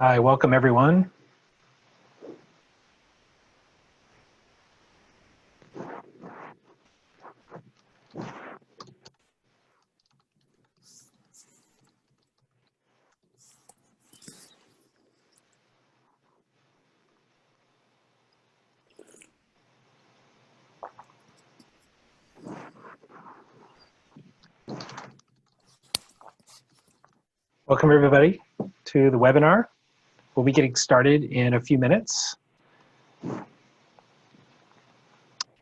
Hi, welcome everyone. Welcome everybody to the webinar. We'll be getting started in a few minutes.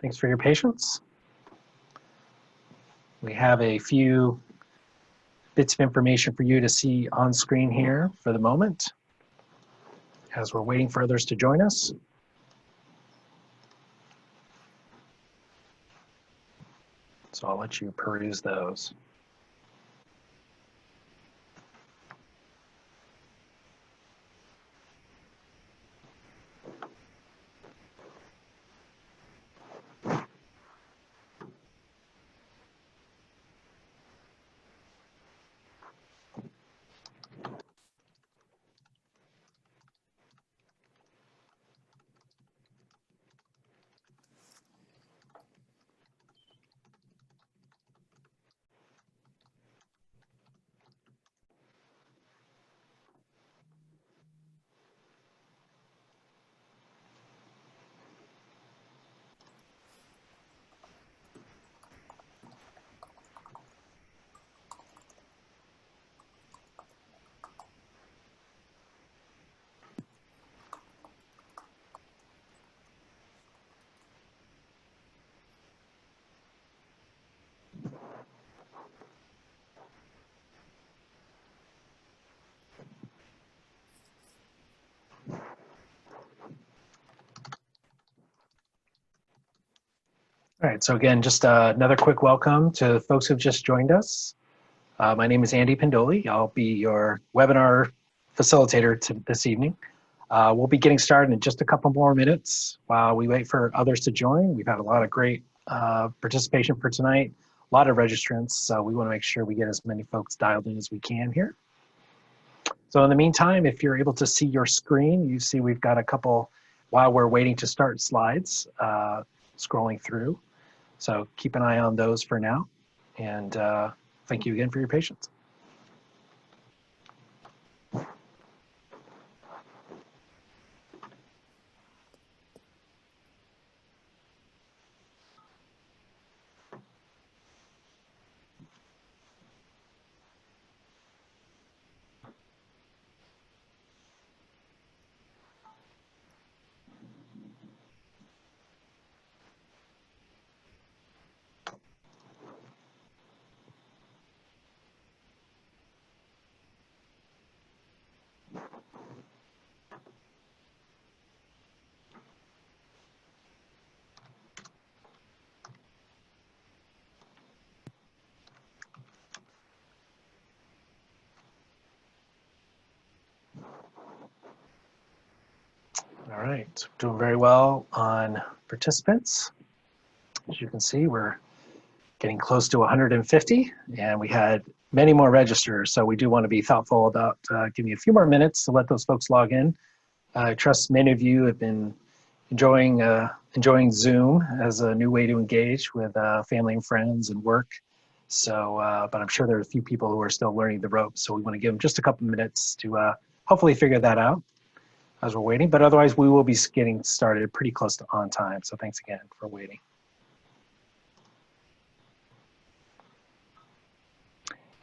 Thanks for your patience. We have a few bits of information for you to see on screen here for the moment as we're waiting for others to join us. So I'll let you peruse those. All right, so again, just another quick welcome to folks who've just joined us. My name is Andy Pendoli. I'll be your webinar facilitator this evening. We'll be getting started in just a couple more minutes while we wait for others to join. We've had a lot of great participation for tonight, a lot of registrants, so we want to make sure we get as many folks dialed in as we can here. So in the meantime, if you're able to see your screen, you see we've got a couple, while we're waiting to start slides, scrolling through. So keep an eye on those for now, and thank you again for your patience. All right, doing very well on participants. As you can see, we're getting close to 150, and we had many more registers, so we do want to be thoughtful about giving you a few more minutes to let those folks log in. I trust many of you have been enjoying Zoom as a new way to engage with family and friends and work. So, but I'm sure there are a few people who are still learning the ropes, so we want to give them just a couple minutes to hopefully figure that out as we're waiting, but otherwise we will be getting started pretty close to on time. So thanks again for waiting.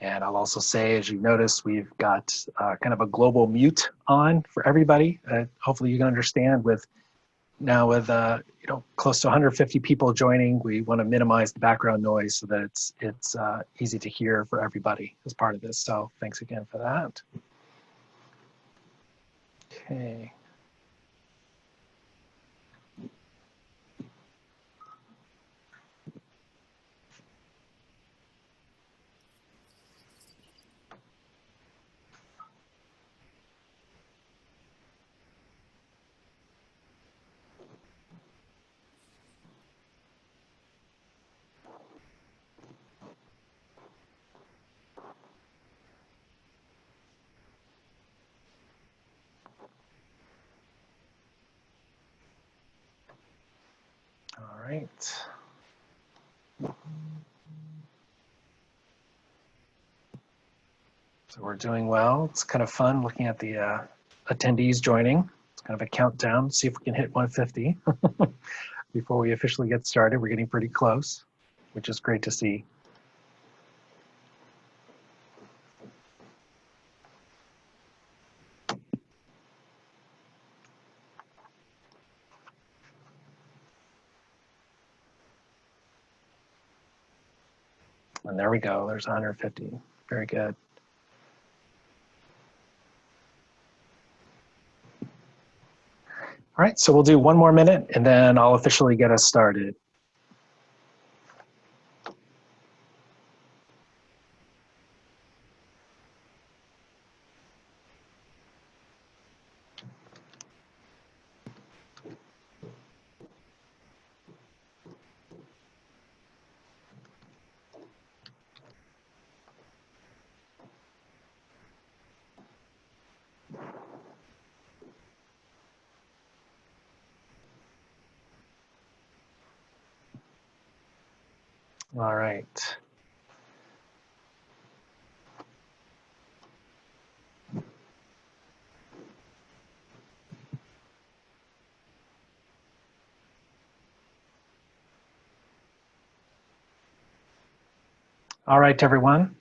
And I'll also say, as you notice, we've got kind of a global mute on for everybody. Hopefully you can understand with close to 150 people joining, we want to minimize the background noise so that it's easy to hear for everybody as part of this. So thanks again for that. Okay. right. So we're doing well. It's kind of fun looking at the attendees joining. It's kind of a countdown, see if we can hit 150 before we officially get started. We're getting pretty close, which is great to see. And there we go, there's 150. Very good. All right, so we'll do one more minute and then I'll officially get us started. All right. All right, everyone.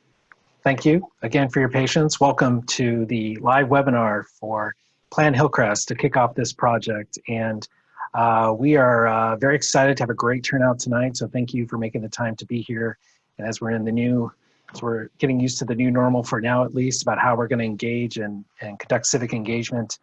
Thank you again for your patience. Welcome to the live webinar for Plan Hillcrest to kick off this project. And we are very excited to have a great turnout tonight. So thank you for making the time to be here. And as we're getting used to the new normal for now, at least, about how we're going to engage and conduct civic engagement,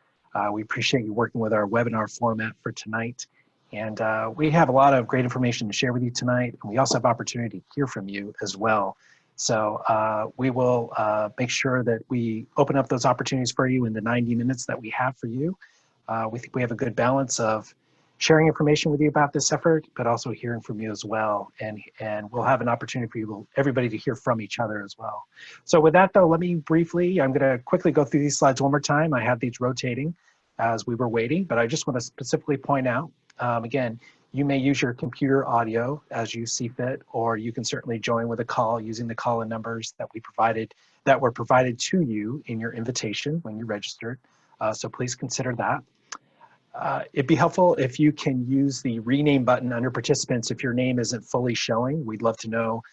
we appreciate you working with our webinar format for tonight. And we have a lot of great information to share with you tonight. And we also have opportunity to hear from you as well. So we will make sure that we open up those opportunities for you in the 90 minutes that we have for you. We think we have a good balance of sharing information with you about this effort, but also hearing from you as well. And we'll have an opportunity for everybody to hear from each other as well. So with that though, let me I'm gonna quickly go through these slides one more time. I have these rotating as we were waiting, but I just wanna specifically point out, again, you may use your computer audio as you see fit, or you can certainly join with a call using the call-in numbers that were provided to you in your invitation when you registered. So please consider that. It'd be helpful if you can use the rename button under participants if your name isn't fully showing. We'd love to know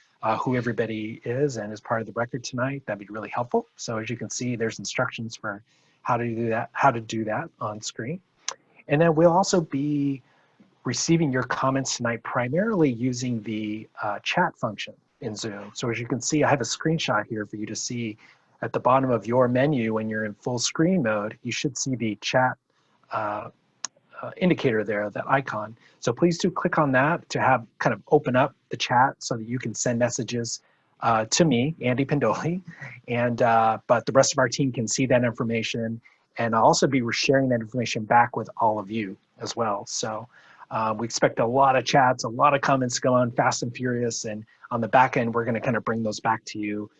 who everybody is and is part of the record tonight. That'd be really helpful. So as you can see, there's instructions for how to do that on screen. And then we'll also be receiving your comments tonight primarily using the chat function in Zoom. So as you can see, I have a screenshot here for you to see at the bottom of your menu when you're in full screen mode. You should see the chat indicator there, that icon. So please do click on that to have kind of open up the chat so that you can send messages to me, Andy Pendoli, and but the rest of our team can see that information, and I'll also be sharing that information back with all of you as well. So we expect a lot of chats, a lot of comments to go on fast and furious, and on the back end, we're going to kind of bring those back to you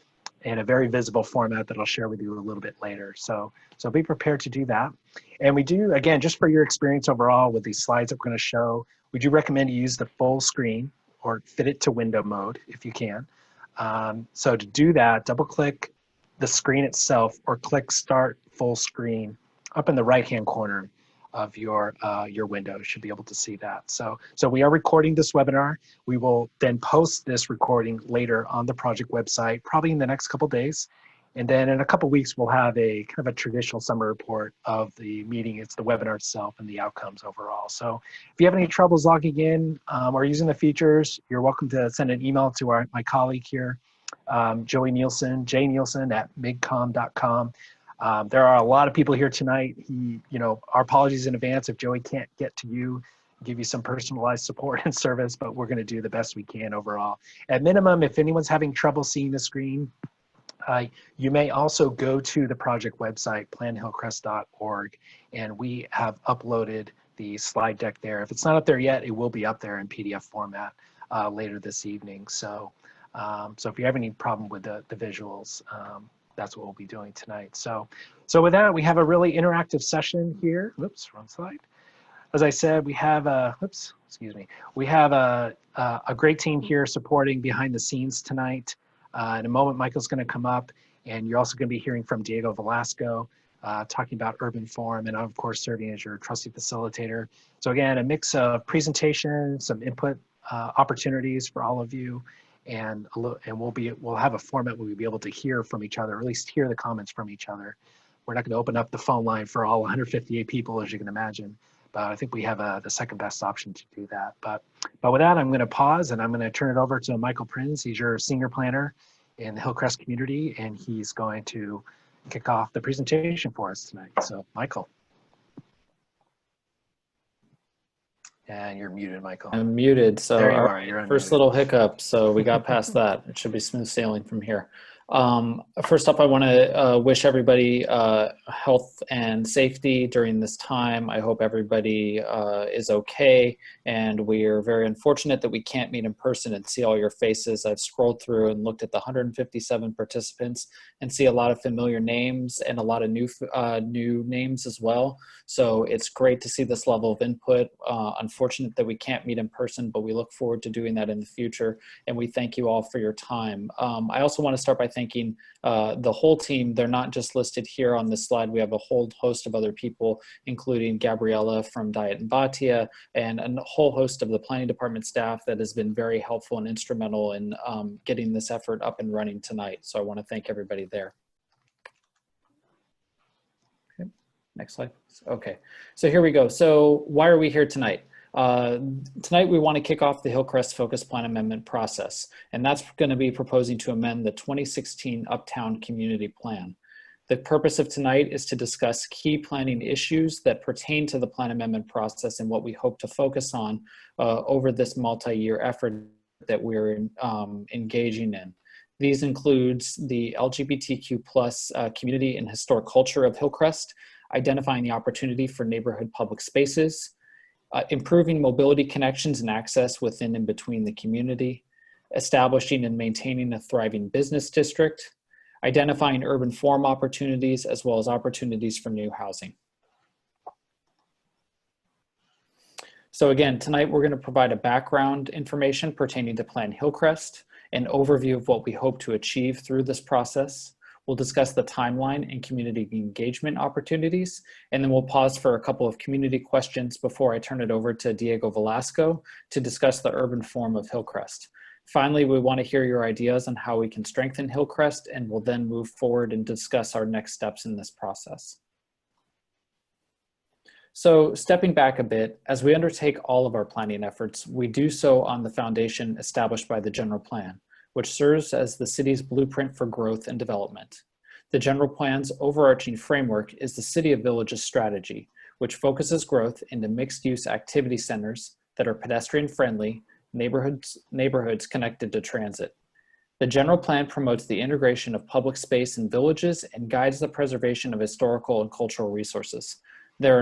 in a very visible format that I'll share with you a little bit later. So be prepared to do that. And we do, again, just for your experience overall with these slides that we're going to show, we do recommend you use the full screen or fit it to window mode if you can. So to do that, double click the screen itself or click Start Full Screen up in the right-hand corner of your window. You should be able to see that. So we are recording this webinar. We will then post this recording later on the project website, probably in the next couple days. And then in a couple weeks, we'll have a kind of a traditional summary report of the meeting. It's the webinar itself and the outcomes overall. So if you have any troubles logging in or using the features, you're welcome to send an email to my colleague here, Jay Nielsen at migcom.com. There are a lot of people here tonight. Our apologies in advance if Joey can't get to you, give you some personalized support and service, but we're going to do the best we can overall. At minimum, if anyone's having trouble seeing the screen, you may also go to the project website, planhillcrest.org, and we have uploaded the slide deck there. If it's not up there yet, it will be up there in PDF format later this evening. So if you have any problem with the visuals, that's what we'll be doing tonight. So with that, we have a really interactive session here. Whoops, wrong slide. as I said, we have we have a great team here supporting behind the scenes tonight. In a moment, Michael's going to come up, and you're also going to be hearing from Diego Velasco, talking about urban form, and of course, serving as your trusty facilitator. So again, a mix of presentation, some input opportunities for all of you, and we'll have a format where we'll be able to hear from each other, or at least hear the comments from each other. We're not going to open up the phone line for all 158 people, as you can imagine, but I think we have the second best option to do that. But with that, I'm going to pause, and I'm going to turn it over to Michael Prins. He's your senior planner in the Hillcrest community, and he's going to kick off the presentation for us tonight. So, Michael. And you're muted, Michael. I'm muted, so there you are. You're first little hiccup, so we got past that. It should be smooth sailing from here. First up, I want to wish everybody health and safety during this time. I hope everybody is okay, and we are very unfortunate that we can't meet in person and see all your faces. I've scrolled through and looked at the 157 participants and see a lot of familiar names and a lot of new names as well. So it's great to see this level of input. Unfortunate that we can't meet in person, but we look forward to doing that in the future, and we thank you all for your time. I also want to start by thanking the whole team. They're not just listed here on this slide. We have a whole host of other people, including Gabriella from Diet and Batia, and a whole host of the planning department staff that has been very helpful and instrumental in getting this effort up and running tonight. So I want to thank everybody there. Okay, next slide. Okay, so here we go. So why are we here tonight? Tonight we want to kick off the Hillcrest Focused Plan Amendment process, and that's going to be proposing to amend the 2016 Uptown Community Plan. The purpose of tonight is to discuss key planning issues that pertain to the plan amendment process and what we hope to focus on over this multi-year effort that we're engaging in. These includes the LGBTQ plus community and historic culture of Hillcrest, identifying the opportunity for neighborhood public spaces, improving mobility connections and access within and between the community, establishing and maintaining a thriving business district, identifying urban form opportunities, as well as opportunities for new housing. So again, tonight we're going to provide a background information pertaining to Plan Hillcrest, an overview of what we hope to achieve through this process. We'll discuss the timeline and community engagement opportunities, and then we'll pause for a couple of community questions before I turn it over to Diego Velasco to discuss the urban form of Hillcrest. Finally, we want to hear your ideas on how we can strengthen Hillcrest, and we'll then move forward and discuss our next steps in this process. So stepping back a bit, as we undertake all of our planning efforts, we do so on the foundation established by the general plan, which serves as the city's blueprint for growth and development. The general plan's overarching framework is the City of Villages strategy, which focuses growth into mixed-use activity centers that are pedestrian-friendly, neighborhoods connected to transit. The general plan promotes the integration of public space in villages and guides the preservation of historical and cultural resources. There are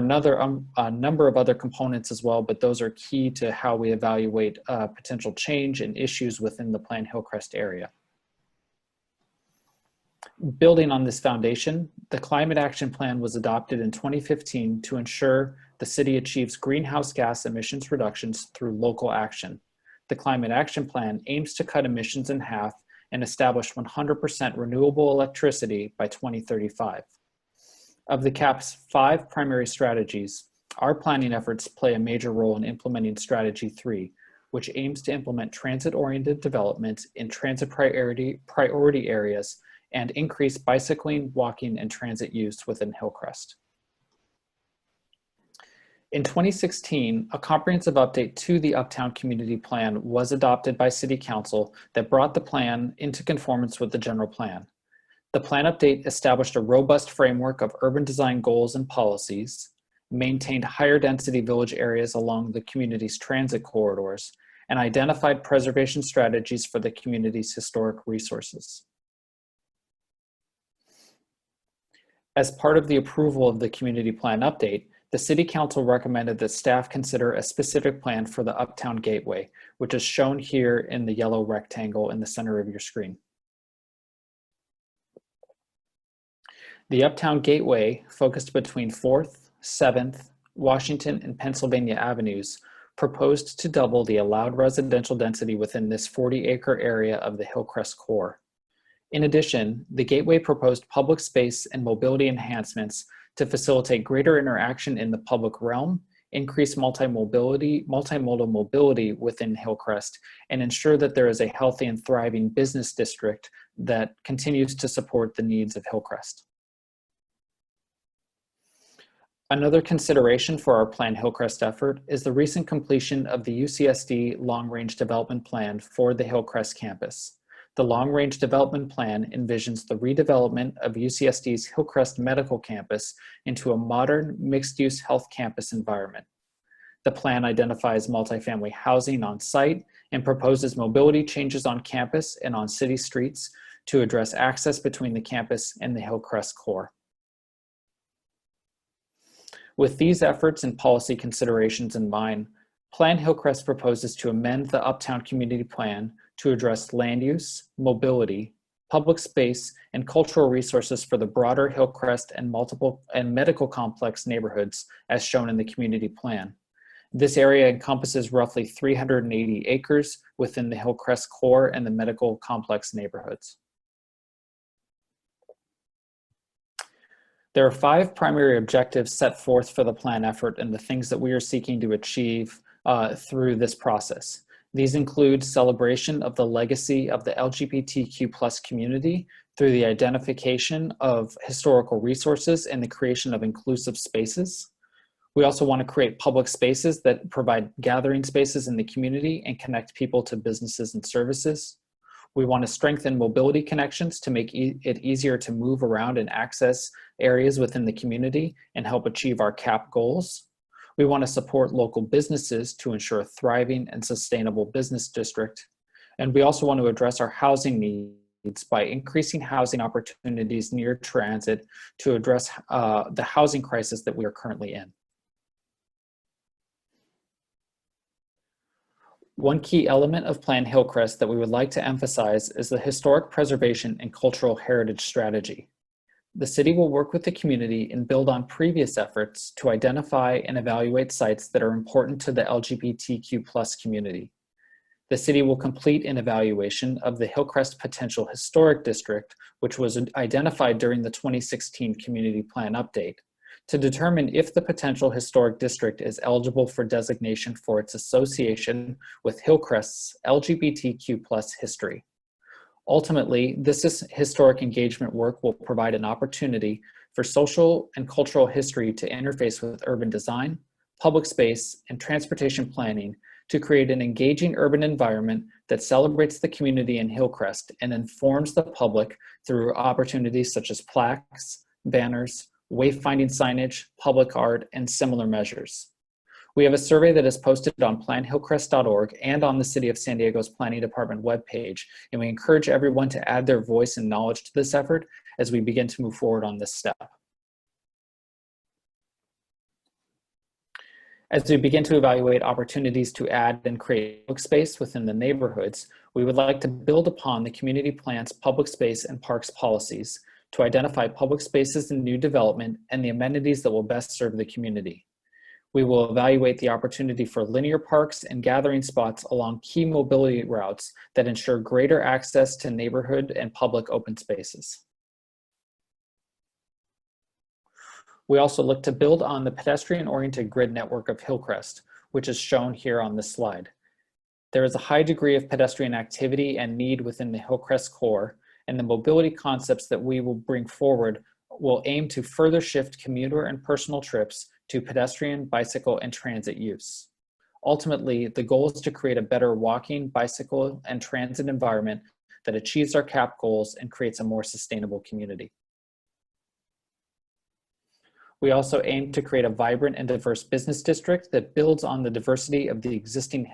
a number of other components as well, but those are key to how we evaluate potential change and issues within the Plan Hillcrest area. Building on this foundation, the Climate Action Plan was adopted in 2015 to ensure the city achieves greenhouse gas emissions reductions through local action. The Climate Action Plan aims to cut emissions in half and establish 100% renewable electricity by 2035. Of the CAP's 5 primary strategies, our planning efforts play a major role in implementing Strategy 3, which aims to implement transit-oriented development in transit priority areas and increase bicycling, walking, and transit use within Hillcrest. In 2016, a comprehensive update to the Uptown Community Plan was adopted by City Council that brought the plan into conformance with the general plan. The plan update established a robust framework of urban design goals and policies, maintained higher density village areas along the community's transit corridors, and identified preservation strategies for the community's historic resources. As part of the approval of the community plan update, the City Council recommended that staff consider a specific plan for the Uptown Gateway, which is shown here in the yellow rectangle in the center of your screen. The Uptown Gateway focused between 4th, 7th, Washington, and Pennsylvania avenues, proposed to double the allowed residential density within this 40-acre area of the Hillcrest core. In addition, the Gateway proposed public space and mobility enhancements to facilitate greater interaction in the public realm, increase multimodal mobility within Hillcrest, and ensure that there is a healthy and thriving business district that continues to support the needs of Hillcrest. Another consideration for our Plan Hillcrest effort is the recent completion of the UCSD Long Range Development Plan for the Hillcrest campus. The Long Range Development Plan envisions the redevelopment of UCSD's Hillcrest Medical Campus into a modern mixed-use health campus environment. The plan identifies multifamily housing on site and proposes mobility changes on campus and on city streets to address access between the campus and the Hillcrest core. With these efforts and policy considerations in mind, Plan Hillcrest proposes to amend the Uptown Community Plan to address land use, mobility, public space, and cultural resources for the broader Hillcrest and medical complex neighborhoods as shown in the community plan. This area encompasses roughly 380 acres within the Hillcrest core and the medical complex neighborhoods. There are 5 primary objectives set forth for the plan effort and the things that we are seeking to achieve through this process. These include celebration of the legacy of the LGBTQ+ community through the identification of historical resources and the creation of inclusive spaces. We also want to create public spaces that provide gathering spaces in the community and connect people to businesses and services. We want to strengthen mobility connections to make it easier to move around and access areas within the community and help achieve our CAP goals. We want to support local businesses to ensure a thriving and sustainable business district. And we also want to address our housing needs by increasing housing opportunities near transit to address the housing crisis that we are currently in. One key element of Plan Hillcrest that we would like to emphasize is the historic preservation and cultural heritage strategy. The city will work with the community and build on previous efforts to identify and evaluate sites that are important to the LGBTQ+ community. The city will complete an evaluation of the Hillcrest Potential Historic District, which was identified during the 2016 Community Plan Update, to determine if the potential historic district is eligible for designation for its association with Hillcrest's LGBTQ+ history. Ultimately, this historic engagement work will provide an opportunity for social and cultural history to interface with urban design, public space, and transportation planning to create an engaging urban environment that celebrates the community in Hillcrest and informs the public through opportunities such as plaques, banners, wayfinding signage, public art, and similar measures. We have a survey that is posted on planhillcrest.org and on the City of San Diego's Planning Department webpage, and we encourage everyone to add their voice and knowledge to this effort as we begin to move forward on this step. As we begin to evaluate opportunities to add and create public space within the neighborhoods, we would like to build upon the community plan's public space and parks policies to identify public spaces in new development and the amenities that will best serve the community. We will evaluate the opportunity for linear parks and gathering spots along key mobility routes that ensure greater access to neighborhood and public open spaces. We also look to build on the pedestrian-oriented grid network of Hillcrest, which is shown here on this slide. There is a high degree of pedestrian activity and need within the Hillcrest core, and the mobility concepts that we will bring forward will aim to further shift commuter and personal trips to pedestrian, bicycle, and transit use. Ultimately, the goal is to create a better walking, bicycle, and transit environment that achieves our CAP goals and creates a more sustainable community. We also aim to create a vibrant and diverse business district that builds on the diversity of the existing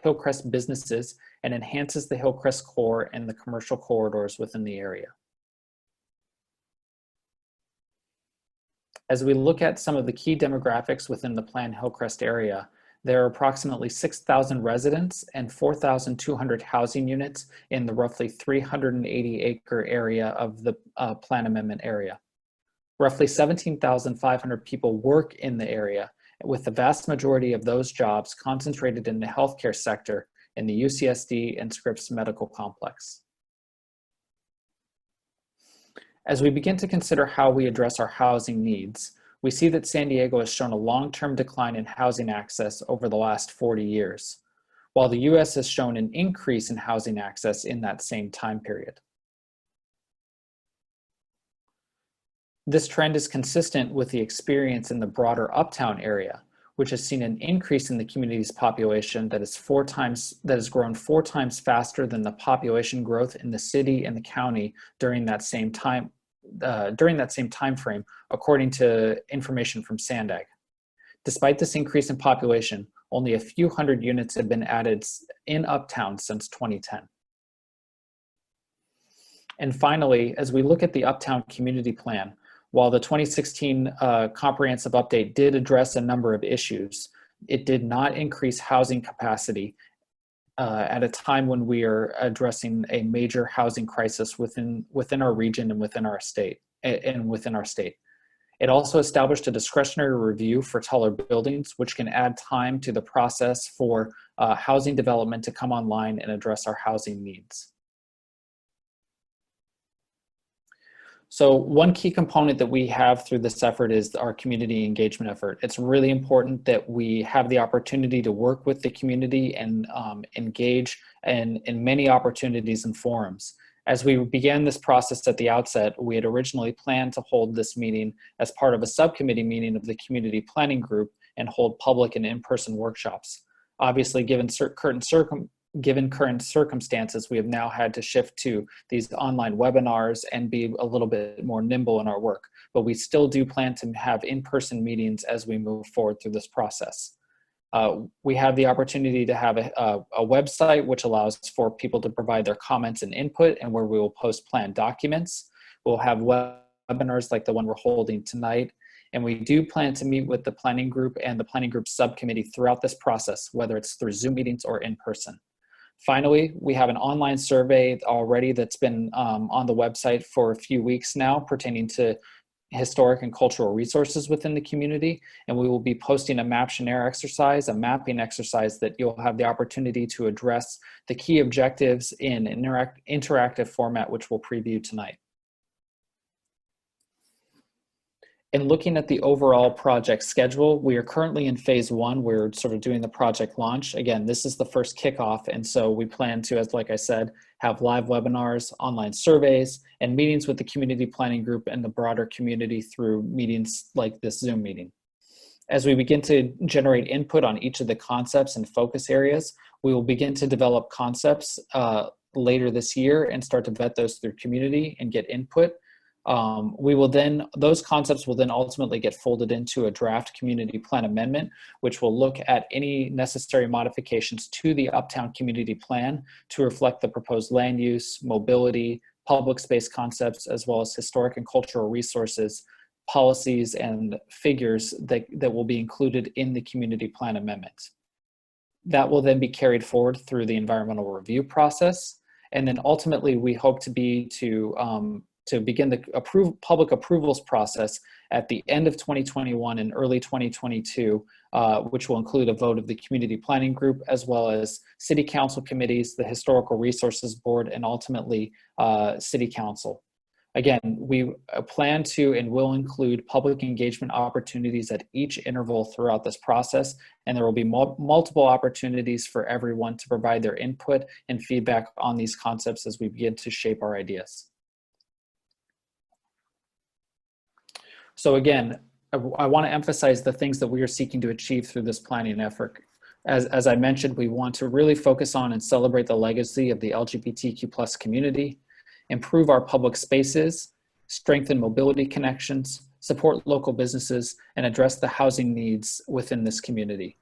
Hillcrest businesses and enhances the Hillcrest core and the commercial corridors within the area. As we look at some of the key demographics within the planned Hillcrest area, there are approximately 6,000 residents and 4,200 housing units in the roughly 380-acre area of the plan amendment area. Roughly 17,500 people work in the area, with the vast majority of those jobs concentrated in the healthcare sector in the UCSD and Scripps Medical Complex. As we begin to consider how we address our housing needs, we see that San Diego has shown a long-term decline in housing access over the last 40 years, while the US has shown an increase in housing access in that same time period. This trend is consistent with the experience in the broader Uptown area, which has seen an increase in the community's population that has grown 4 times faster than the population growth in the city and the county during that same time frame, according to information from Sandag. Despite this increase in population, only a few hundred units have been added in Uptown since 2010. And finally, as we look at the Uptown Community Plan, while the 2016 comprehensive update did address a number of issues, it did not increase housing capacity at a time when we are addressing a major housing crisis within our region and within our state. It also established a discretionary review for taller buildings, which can add time to the process for housing development to come online and address our housing needs. So one key component that we have through this effort is our community engagement effort. It's really important that we have the opportunity to work with the community and engage in many opportunities and forums. As we began this process at the outset, we had originally planned to hold this meeting as part of a subcommittee meeting of the community planning group and hold public and in-person workshops. Obviously, given current circumstances, we have now had to shift to these online webinars and be a little bit more nimble in our work, but we still do plan to have in-person meetings as we move forward through this process. We have the opportunity to have a website which allows for people to provide their comments and input, and where we will post planned documents. We'll have webinars like the one we're holding tonight. And we do plan to meet with the planning group and the planning group subcommittee throughout this process, whether it's through Zoom meetings or in person. Finally, we have an online survey already that's been on the website for a few weeks now pertaining to historic and cultural resources within the community. And we will be posting a Maptionnaire exercise, a mapping exercise that you'll have the opportunity to address the key objectives in an interactive format, which we'll preview tonight. In looking at the overall project schedule, we are currently in phase 1. We're sort of doing the project launch. Again, this is the first kickoff, and so we plan to, as like I said, have live webinars, online surveys, and meetings with the community planning group and the broader community through meetings like this Zoom meeting. As we begin to generate input on each of the concepts and focus areas, we will begin to develop concepts later this year and start to vet those through community and get input. Those concepts will then ultimately get folded into a draft community plan amendment, which will look at any necessary modifications to the Uptown Community Plan to reflect the proposed land use, mobility, public space concepts, as well as historic and cultural resources, policies, and figures that will be included in the community plan amendment. That will then be carried forward through the environmental review process. And then ultimately we hope to begin the public approvals process at the end of 2021 and early 2022, which will include a vote of the community planning group, as well as city council committees, the historical resources board, and ultimately city council. Again, we plan to and will include public engagement opportunities at each interval throughout this process, and there will be multiple opportunities for everyone to provide their input and feedback on these concepts as we begin to shape our ideas. So again, I want to emphasize the things that we are seeking to achieve through this planning effort. As I mentioned, we want to really focus on and celebrate the legacy of the LGBTQ+ community, improve our public spaces, strengthen mobility connections, support local businesses, and address the housing needs within this community.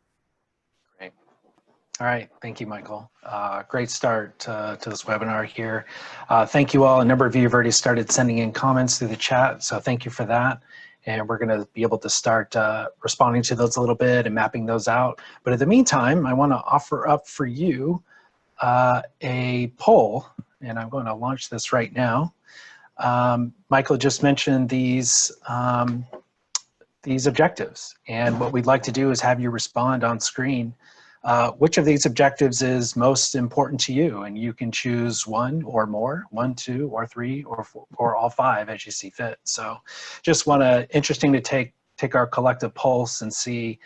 Great. All right, thank you, Michael. Great start to this webinar here. Thank you all. A number of you have already started sending in comments through the chat, so thank you for that. And we're going to be able to start responding to those a little bit and mapping those out. But in the meantime, I want to offer up for you a poll, and I'm going to launch this right now. Michael just mentioned these these objectives. And what we'd like to do is have you respond on screen. Which of these objectives is most important to you? And you can choose one or more, 1, 2, or 3, or 4, or all 5 as you see fit. So just interesting to take our collective pulse and see,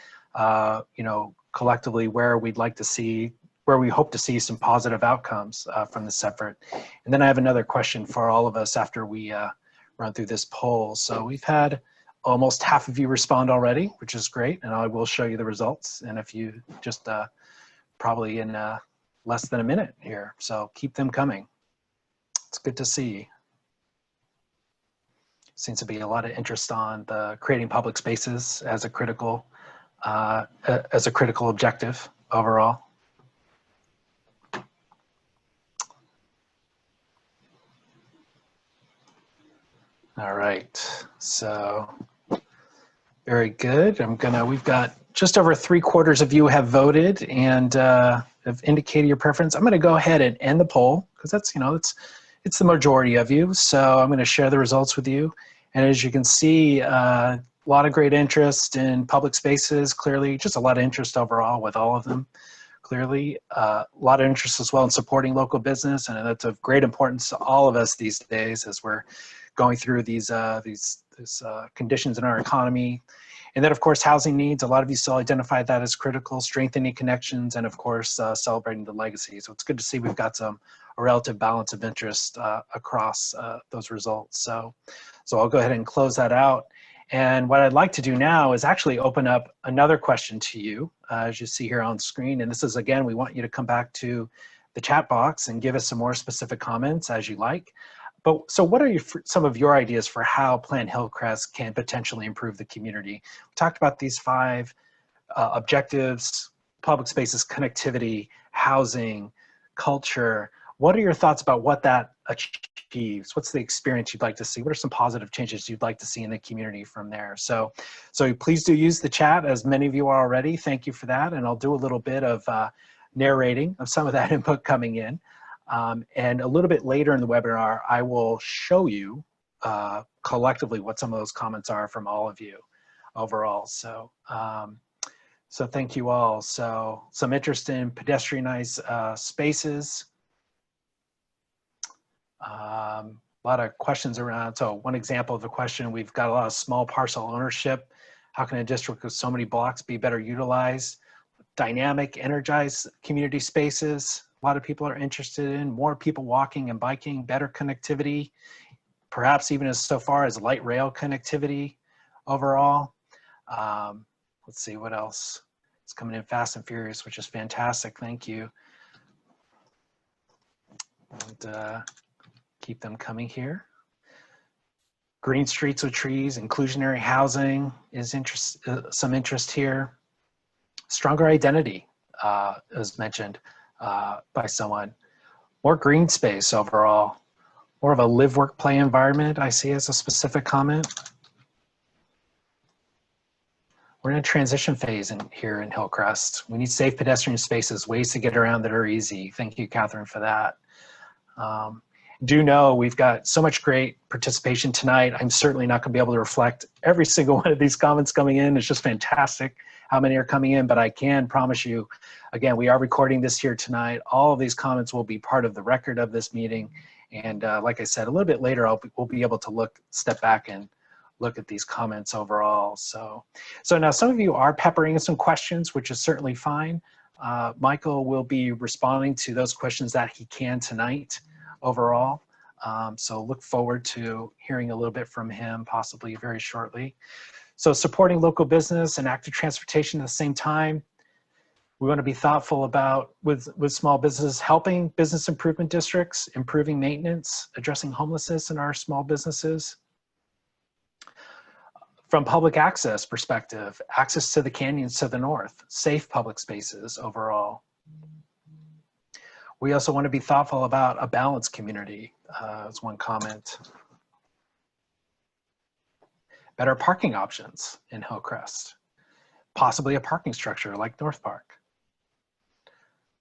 you know, collectively where we'd like to see, where we hope to see some positive outcomes from this effort. And then I have another question for all of us after we run through this poll. So we've had almost half of you respond already, which is great, and I will show you the results. And if you just probably in less than a minute here, so keep them coming. It's good to see. Seems to be a lot of interest on the creating public spaces as a critical objective overall. All right, so very good. We've got just over 3/4 of you have voted and have indicated your preference. I'm gonna go ahead and end the poll because that's, you know, it's the majority of you. So I'm gonna share the results with you. And as you can see, a lot of great interest in public spaces, clearly, just a lot of interest overall with all of them. Clearly, a lot of interest as well in supporting local business, and that's of great importance to all of us these days as we're going through these conditions in our economy. And then, of course, housing needs. A lot of you still identified that as critical, strengthening connections, and of course, celebrating the legacy. So it's good to see we've got a relative balance of interest across those results. So I'll go ahead and close that out. And what I'd like to do now is actually open up another question to you, as you see here on screen. And this is, again, we want you to come back to the chat box and give us some more specific comments as you like. But so what are some of your ideas for how Plan Hillcrest can potentially improve the community? We talked about these 5 objectives: public spaces, connectivity, housing, culture. What are your thoughts about what that achieves? What's the experience you'd like to see? What are some positive changes you'd like to see in the community from there? So please do use the chat, as many of you are already. Thank you for that. And I'll do a little bit of narrating of some of that input coming in. And a little bit later in the webinar, I will show you collectively what some of those comments are from all of you overall. So thank you all. So some interest in pedestrianized spaces. A lot of questions around. So one example of the question, we've got a lot of small parcel ownership. How can a district with so many blocks be better utilized? Dynamic, energized community spaces. A lot of people are interested in more people walking and biking, better connectivity, perhaps even as so far as light rail connectivity overall. Let's see what else. It's coming in fast and furious, which is fantastic. Thank you. And keep them coming here. Green streets with trees, inclusionary housing is some interest here. Stronger identity, as mentioned by someone. More green space overall. More of a live, work, play environment, I see as a specific comment. We're in a transition phase here in Hillcrest. We need safe pedestrian spaces, ways to get around that are easy. Thank you, Catherine, for that. Do know we've got so much great participation tonight. I'm certainly not gonna be able to reflect every single one of these comments coming in. It's just fantastic how many are coming in, but I can promise you, again, we are recording this here tonight. All of these comments will be part of the record of this meeting. And like I said, a little bit later, we'll be able to step back and look at these comments overall. So now some of you are peppering in some questions, which is certainly fine. Michael will be responding to those questions that he can tonight overall. So look forward to hearing a little bit from him, possibly very shortly. So supporting local business and active transportation at the same time. We want to be thoughtful about, with small businesses, helping business improvement districts, improving maintenance, addressing homelessness in our small businesses. From public access perspective, access to the canyons to the north, safe public spaces overall. We also want to be thoughtful about a balanced community, as one comment. Better parking options in Hillcrest, possibly a parking structure like North Park.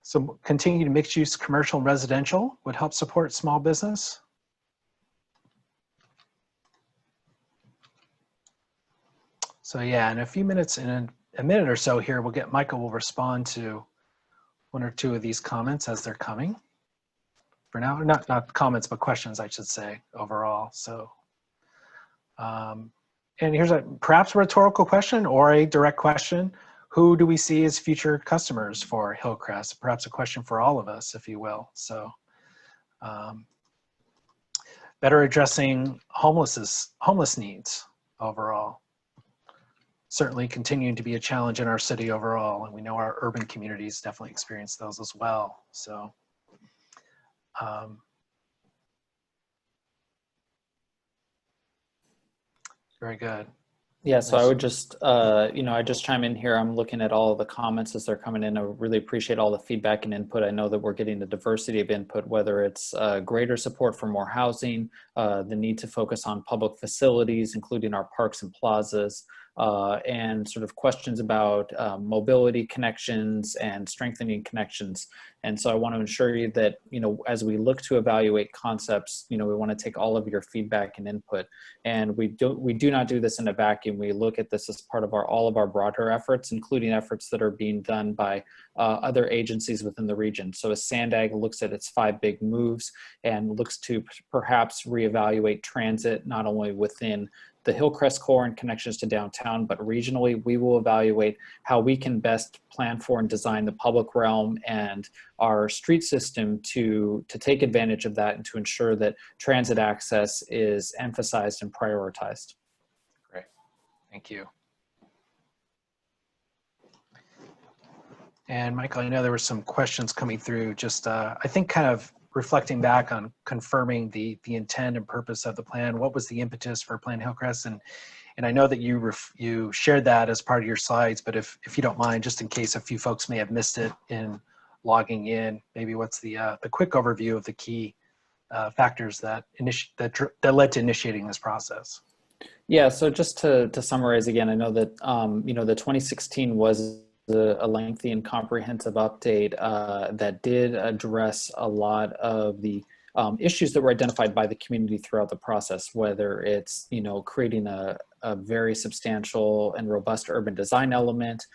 So continued mixed use commercial and residential would help support small business. So yeah, in a few minutes, in a minute or so here, Michael will respond to one or two of these comments as they're coming. For now, not comments, but questions, I should say, overall. So, and here's perhaps a rhetorical question or a direct question. Who do we see as future customers for Hillcrest? Perhaps a question for all of us, if you will. So, better addressing homeless needs overall. Certainly continuing to be a challenge in our city overall, and we know our urban communities definitely experience those as well. So, very good. Yeah, so I would just, I just chime in here. I'm looking at all of the comments as they're coming in. I really appreciate all the feedback and input. I know that we're getting the diversity of input, whether it's greater support for more housing, the need to focus on public facilities, including our parks and plazas, and sort of questions about mobility connections and strengthening connections. And so I want to ensure you that, as we look to evaluate concepts, we want to take all of your feedback and input. And we do not do this in a vacuum. We look at this as part of all of our broader efforts, including efforts that are being done by other agencies within the region. So as SANDAG looks at its 5 big moves and looks to perhaps reevaluate transit, not only within the Hillcrest core and connections to downtown, but regionally, we will evaluate how we can best plan for and design the public realm and our street system to take advantage of that and to ensure that transit access is emphasized and prioritized. Great, thank you. And Michael, I know there were some questions coming through, just I think kind of reflecting back on confirming the intent and purpose of the plan. What was the impetus for Plan Hillcrest? And I know that you shared that as part of your slides, but if you don't mind, just in case a few folks may have missed it in logging in, maybe what's the quick overview of the key factors that led to initiating this process? Yeah, so just to summarize again, I know that the 2016 was a lengthy and comprehensive update that did address a lot of the issues that were identified by the community throughout the process, whether it's, creating a very substantial and robust urban design element,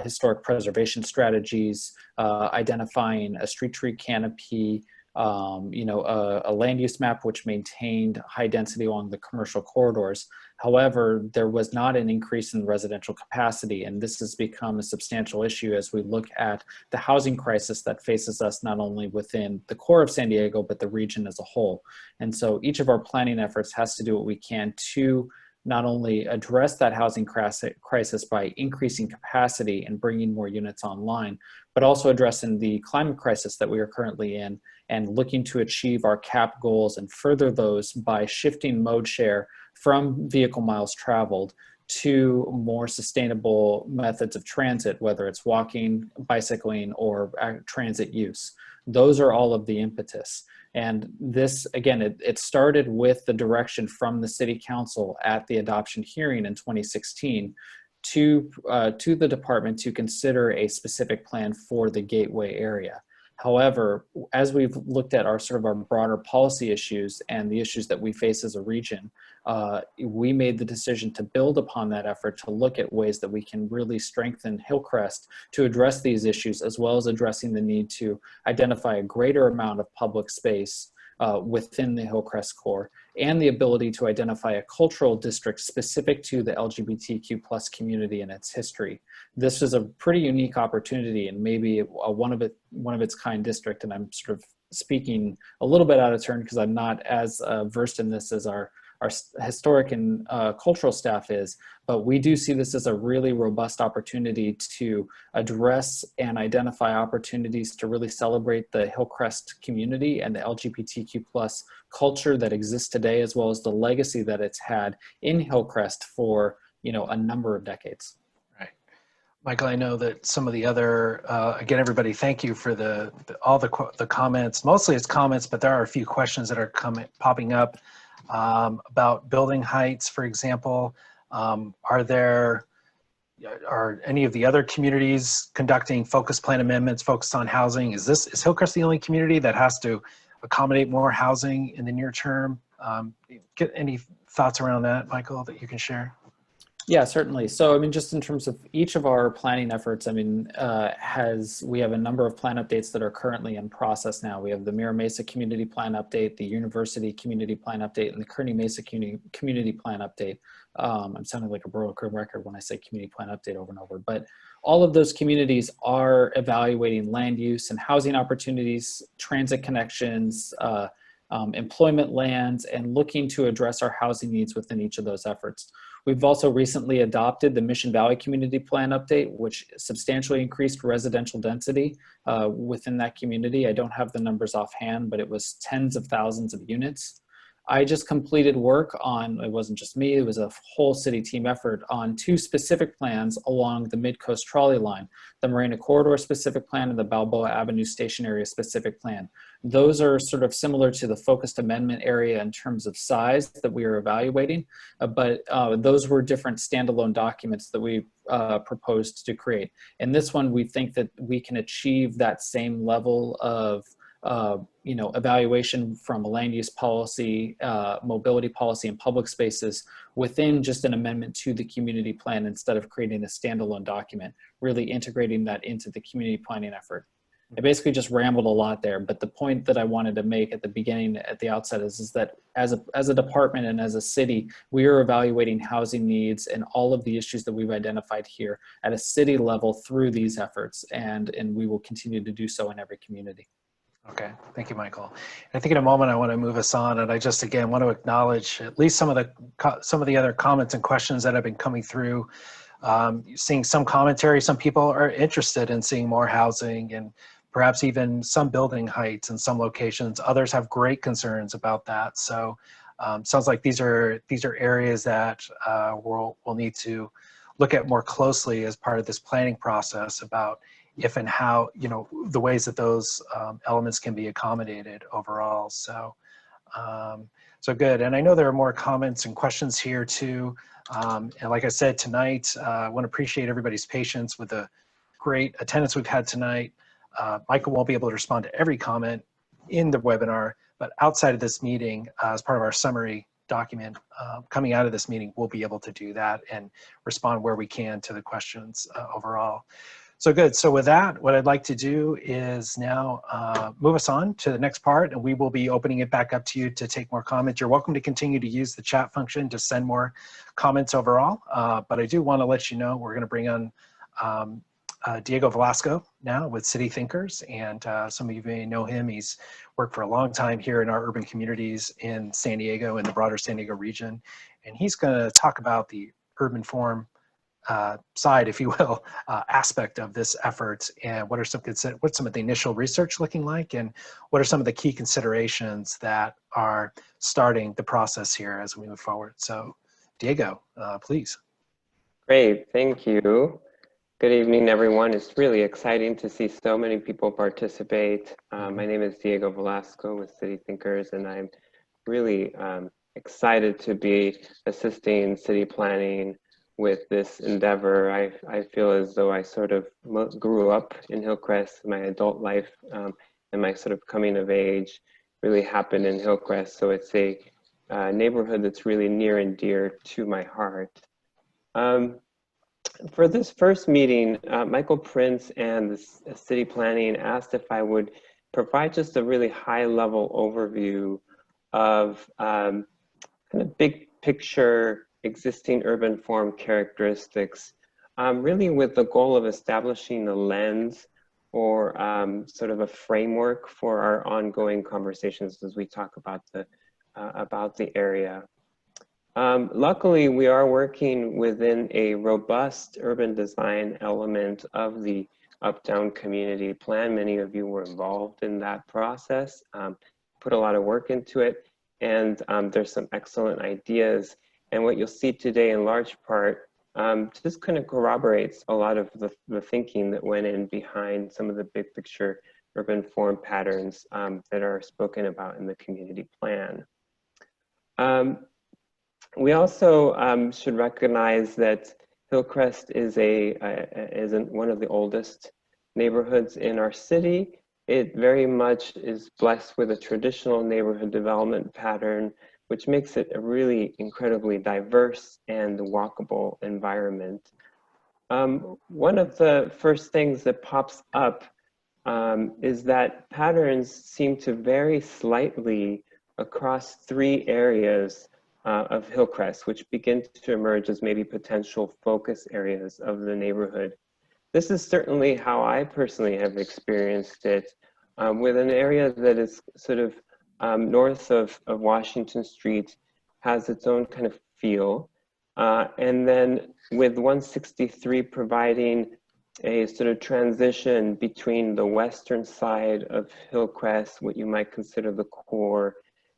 historic preservation strategies, identifying a street tree canopy, a land use map which maintained high density along the commercial corridors. However, there was not an increase in residential capacity, and this has become a substantial issue as we look at the housing crisis that faces us not only within the core of San Diego, but the region as a whole. And so each of our planning efforts has to do what we can to not only address that housing crisis by increasing capacity and bringing more units online, but also addressing the climate crisis that we are currently in and looking to achieve our CAP goals and further those by shifting mode share from vehicle miles traveled to more sustainable methods of transit, whether it's walking, bicycling, or transit use. Those are all of the impetus. And this, again, it started with the direction from the City Council at the adoption hearing in 2016 to the department to consider a specific plan for the Gateway area. However, as we've looked at our broader policy issues and the issues that we face as a region, we made the decision to build upon that effort to look at ways that we can really strengthen Hillcrest to address these issues, as well as addressing the need to identify a greater amount of public space within the Hillcrest core, and the ability to identify a cultural district specific to the LGBTQ plus community and its history. This is a pretty unique opportunity and maybe a one of its kind district. And I'm sort of speaking a little bit out of turn because I'm not as versed in this as our historic and cultural staff is, but we do see this as a really robust opportunity to address and identify opportunities to really celebrate the Hillcrest community and the LGBTQ plus culture that exists today, as well as the legacy that it's had in Hillcrest for a number of decades. Right. Michael, I know that some of the other, again, everybody, thank you for all the comments. Mostly it's comments, but there are a few questions that are popping up. About building heights, for example. Are any of the other communities conducting focused plan amendments focused on housing? Is Hillcrest the only community that has to accommodate more housing in the near term? Get any thoughts around that, Michael, that you can share? Yeah, certainly. So, I mean, just in terms of each of our planning efforts, I mean, we have a number of plan updates that are currently in process now. We have the Mira Mesa Community Plan Update, the University Community Plan Update, and the Kearney Mesa Community Plan Update. I'm sounding like a broken record when I say community plan update over and over, but all of those communities are evaluating land use and housing opportunities, transit connections, employment lands, and looking to address our housing needs within each of those efforts. We've also recently adopted the Mission Valley Community Plan Update, which substantially increased residential density within that community. I don't have the numbers offhand, but it was tens of thousands of units. I just completed work on, it wasn't just me, it was a whole city team effort on 2 specific plans along the Mid-Coast Trolley Line, the Marina Corridor specific plan and the Balboa Avenue Station Area specific plan. Those are sort of similar to the focused amendment area in terms of size that we are evaluating, but those were different standalone documents that we proposed to create. In this one, we think that we can achieve that same level of evaluation from a land use policy, mobility policy, and public spaces within just an amendment to the community plan instead of creating a standalone document, really integrating that into the community planning effort. I basically just rambled a lot there, but the point that I wanted to make at the beginning, at the outset, is that as a department and as a city, we are evaluating housing needs and all of the issues that we've identified here at a city level through these efforts, and we will continue to do so in every community. Okay, thank you, Michael. And I think in a moment I want to move us on, and I just again want to acknowledge at least some of the other comments and questions that have been coming through. Seeing some commentary, some people are interested in seeing more housing and perhaps even some building heights in some locations. Others have great concerns about that. So sounds like these are areas that we'll need to look at more closely as part of this planning process about if and how, the ways that those elements can be accommodated overall. So, so good. And I know there are more comments and questions here too. And like I said tonight, I want to appreciate everybody's patience with the great attendance we've had tonight. Michael won't be able to respond to every comment in the webinar, but outside of this meeting, as part of our summary document coming out of this meeting, we'll be able to do that and respond where we can to the questions overall. So good. So with that, what I'd like to do is now move us on to the next part, and we will be opening it back up to you to take more comments. You're welcome to continue to use the chat function to send more comments overall, but I do want to let you know we're going to bring on Diego Velasco now with City Thinkers, and some of you may know him. He's worked for a long time here in our urban communities in San Diego and the broader San Diego region, and he's going to talk about the urban form side, if you will, aspect of this effort, and what's some of the initial research looking like, and what are some of the key considerations that are starting the process here as we move forward. So Diego, please. Great, thank you. Good evening, everyone. It's really exciting to see so many people participate. My name is Diego Velasco with City Thinkers, and I'm really excited to be assisting city planning with this endeavor. I feel as though I sort of grew up in Hillcrest. My adult life and my sort of coming of age really happened in Hillcrest. So it's a neighborhood that's really near and dear to my heart. For this first meeting, Michael Prince and the city planning asked if I would provide just a really high level overview of kind of big picture existing urban form characteristics, really with the goal of establishing a lens or sort of a framework for our ongoing conversations as we talk about the area. Luckily, we are working within a robust urban design element of the Uptown Community Plan. Many of you were involved in that process, put a lot of work into it, and there's some excellent ideas. And what you'll see today in large part just kind of corroborates a lot of the thinking that went in behind some of the big picture urban form patterns that are spoken about in the community plan. We also should recognize that Hillcrest is one of the oldest neighborhoods in our city. It very much is blessed with a traditional neighborhood development pattern which makes it a really incredibly diverse and walkable environment. One of the first things that pops up is that patterns seem to vary slightly across 3 areas of Hillcrest, which begin to emerge as maybe potential focus areas of the neighborhood. This is certainly how I personally have experienced it, with an area that is sort of north of Washington Street, has its own kind of feel. And then with 163 providing a sort of transition between the western side of Hillcrest, what you might consider the core,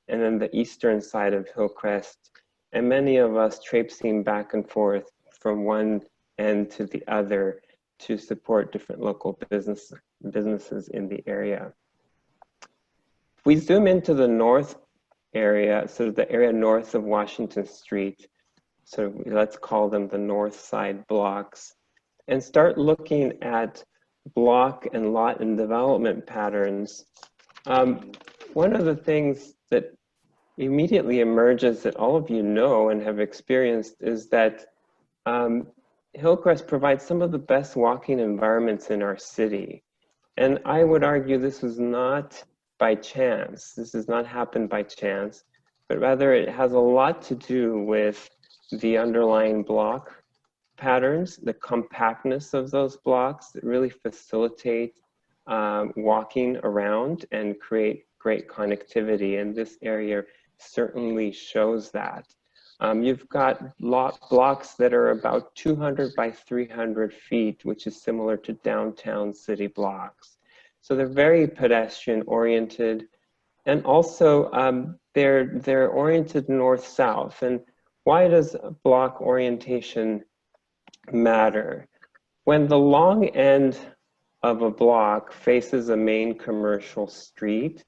and then the eastern side of Hillcrest, and many of us traipsing back and forth from one end to the other to support different local businesses in the area. If we zoom into the north area, sort of the area north of Washington Street, so let's call them the north side blocks, and start looking at block and lot and development patterns, one of the things that immediately emerges that all of you know and have experienced is that Hillcrest provides some of the best walking environments in our city. And I would argue this was not by chance. This does not happen by chance, but rather it has a lot to do with the underlying block patterns, the compactness of those blocks that really facilitate walking around and create great connectivity. And this area certainly shows that. You've got blocks that are about 200 by 300 feet, which is similar to downtown city blocks. So they're very pedestrian oriented, and also they're oriented north-south. And why does block orientation matter? When the long end of a block faces a main commercial street,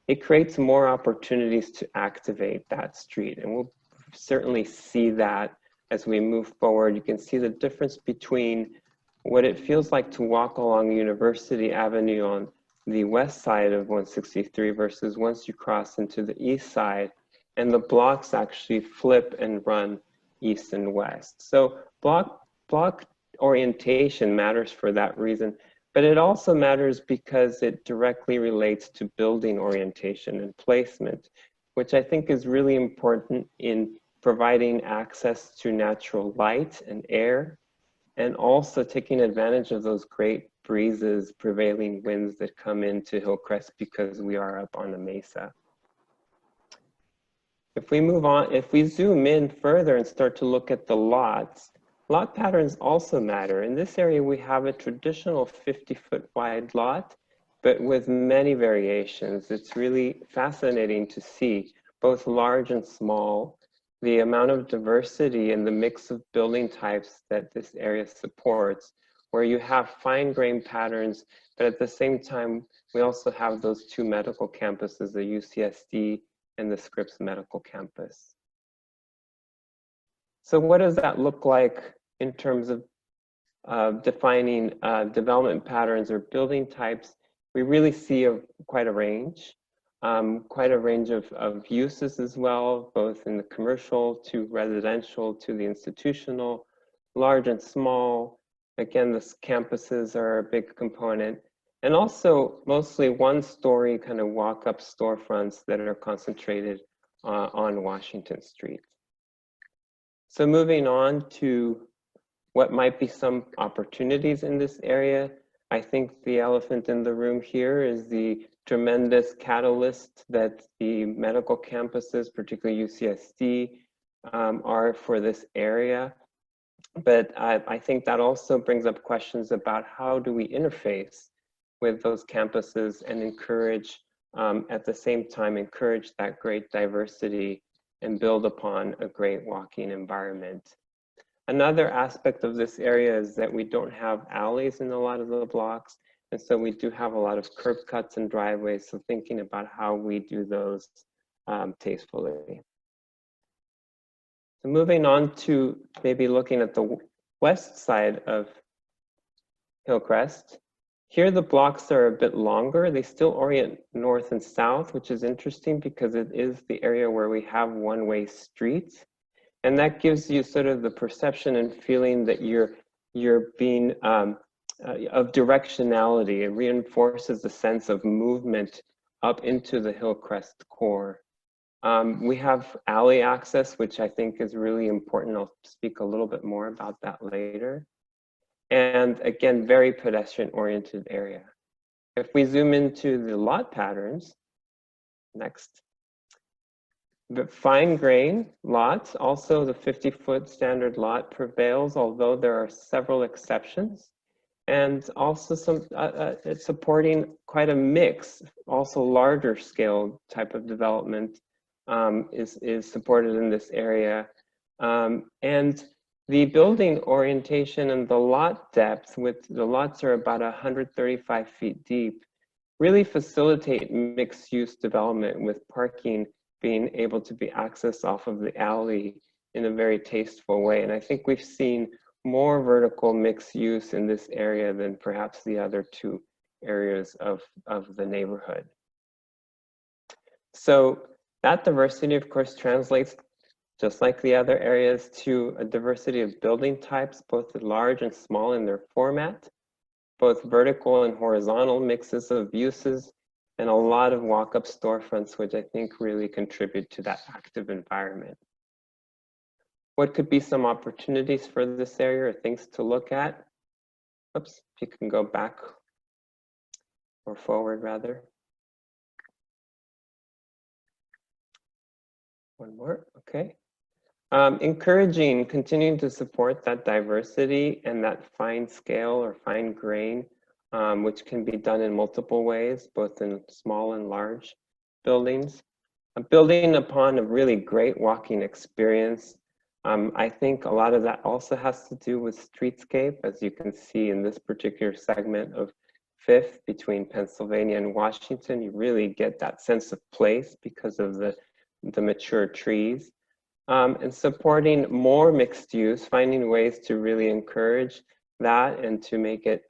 it creates more opportunities to activate that street. And we'll certainly see that as we move forward. You can see the difference between what it feels like to walk along University Avenue on the west side of 163 versus once you cross into the east side, and the blocks actually flip and run east and west. So block orientation matters for that reason, but it also matters because it directly relates to building orientation and placement, which I think is really important in providing access to natural light and air, and also taking advantage of those great breezes, prevailing winds that come into Hillcrest because we are up on a mesa. If we move on, if we zoom in further and start to look at the lots, lot patterns also matter. In this area, we have a traditional 50-foot wide lot, but with many variations. It's really fascinating to see both large and small, the amount of diversity and the mix of building types that this area supports, where you have fine-grained patterns, but at the same time, we also have those 2 medical campuses, the UCSD and the Scripps Medical Campus. So what does that look like in terms of defining development patterns or building types? We really see quite a range of uses as well, both in the commercial to residential to the institutional, large and small. Again, the campuses are a big component, and also mostly 1-story kind of walk-up storefronts that are concentrated on Washington Street. So moving on to what might be some opportunities in this area, I think the elephant in the room here is the tremendous catalyst that the medical campuses, particularly UCSD, are for this area. But I think that also brings up questions about how do we interface with those campuses and encourage, at the same time, encourage that great diversity and build upon a great walking environment. Another aspect of this area is that we don't have alleys in a lot of the blocks, and so we do have a lot of curb cuts and driveways, so thinking about how we do those tastefully. So moving on to maybe looking at the west side of Hillcrest, Here the blocks are a bit longer. They still orient north and south, which is interesting because it is the area where we have one-way streets. And that gives you sort of the perception and feeling that you're being of directionality. It reinforces the sense of movement up into the Hillcrest core. We have alley access, which I think is really important. I'll speak a little bit more about that later. And again, very pedestrian-oriented area. If we zoom into the lot patterns, next. The fine grain lots, also the 50-foot standard lot prevails, although there are several exceptions. And also some, it's supporting quite a mix, also larger scale type of development is supported in this area. And the building orientation and the lot depth, with the lots are about 135 feet deep, really facilitate mixed use development, with parking being able to be accessed off of the alley in a very tasteful way. And I think we've seen more vertical mixed use in this area than perhaps the other two areas of the neighborhood. So that diversity, of course, translates, just like the other areas, to a diversity of building types, both large and small in their format, both vertical and horizontal mixes of uses, and a lot of walk-up storefronts, which I think really contribute to that active environment. What could be some opportunities for this area, or things to look at? Oops, if you can go back or forward rather. One more, okay. Encouraging, continuing to support that diversity and that fine scale or fine grain, which can be done in multiple ways, both in small and large buildings. Building upon a really great walking experience. I think a lot of that also has to do with streetscape, as you can see in this particular segment of 5th between Pennsylvania and Washington. You really get that sense of place because of the mature trees. And supporting more mixed use, finding ways to really encourage that and to make it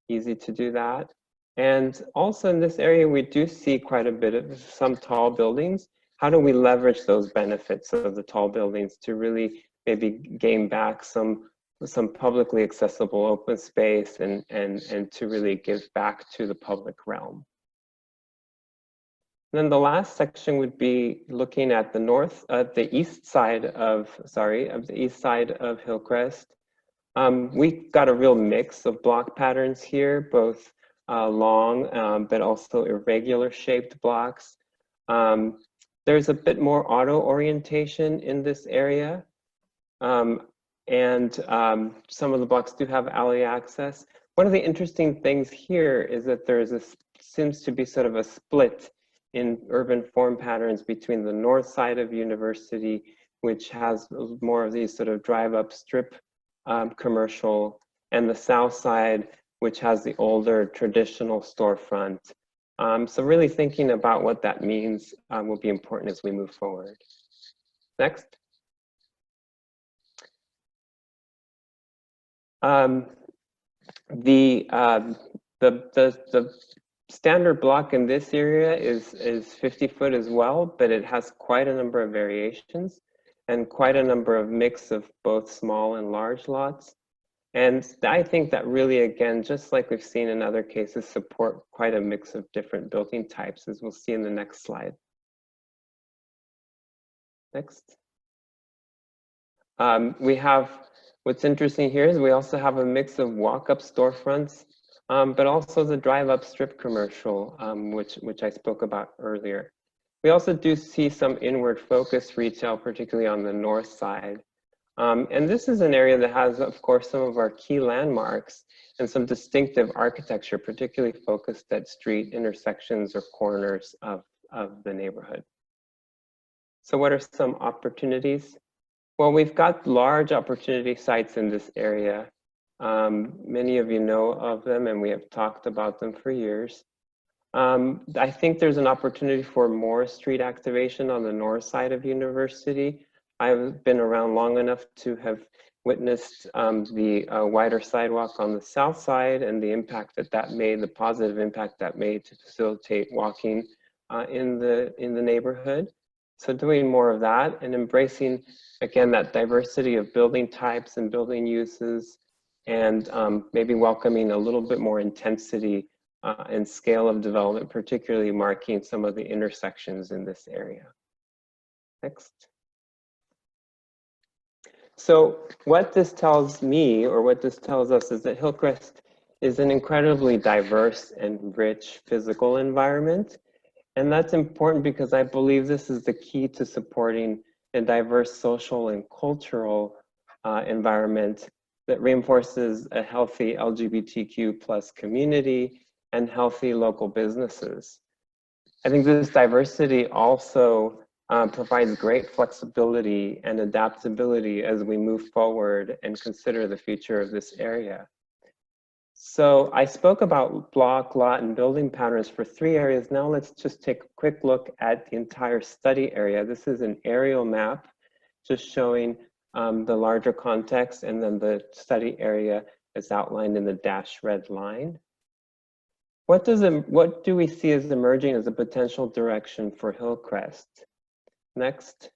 easy to do that. And also in this area, we do see quite a bit of some tall buildings. How do we leverage those benefits of the tall buildings to really maybe gain back some publicly accessible open space and to really give back to the public realm? And then the last section would be looking at the east side of Hillcrest. We've got a real mix of block patterns here, both long but also irregular shaped blocks. There's a bit more auto orientation in this area. Some of the blocks do have alley access. One of the interesting things here is that seems to be sort of a split in urban form patterns between the north side of University, which has more of these sort of drive-up strip commercial, and the south side, which has the older traditional storefront. So really thinking about what that means will be important as we move forward. Next. The standard block in this area is 50 foot as well, but it has quite a number of variations and quite a number of mix of both small and large lots. And I think that really, again, just like we've seen in other cases, support quite a mix of different building types, as we'll see in the next slide. Next. What's interesting here is we also have a mix of walk-up storefronts, but also the drive-up strip commercial, which I spoke about earlier. We also do see some inward focused retail, particularly on the north side. And this is an area that has, of course, some of our key landmarks and some distinctive architecture, particularly focused at street intersections or corners of the neighborhood. So what are some opportunities? Well, we've got large opportunity sites in this area. Many of you know of them, and we have talked about them for years. I think there's an opportunity for more street activation on the north side of University. I've been around long enough to have witnessed the wider sidewalk on the south side and the impact that that made, the positive impact that made to facilitate walking in the neighborhood. So doing more of that and embracing, again, that diversity of building types and building uses, and maybe welcoming a little bit more intensity and scale of development, particularly marking some of the intersections in this area. Next. So what this tells me, or what this tells us, is that Hillcrest is an incredibly diverse and rich physical environment. And that's important because I believe this is the key to supporting a diverse social and cultural environment that reinforces a healthy LGBTQ plus community and healthy local businesses. I think this diversity also provides great flexibility and adaptability as we move forward and consider the future of this area. So I spoke about block, lot, and building patterns for 3 areas. Now let's just take a quick look at the entire study area. This is an aerial map just showing the larger context, and then the study area is outlined in the dashed red line. What do we see as emerging as a potential direction for Hillcrest? Next.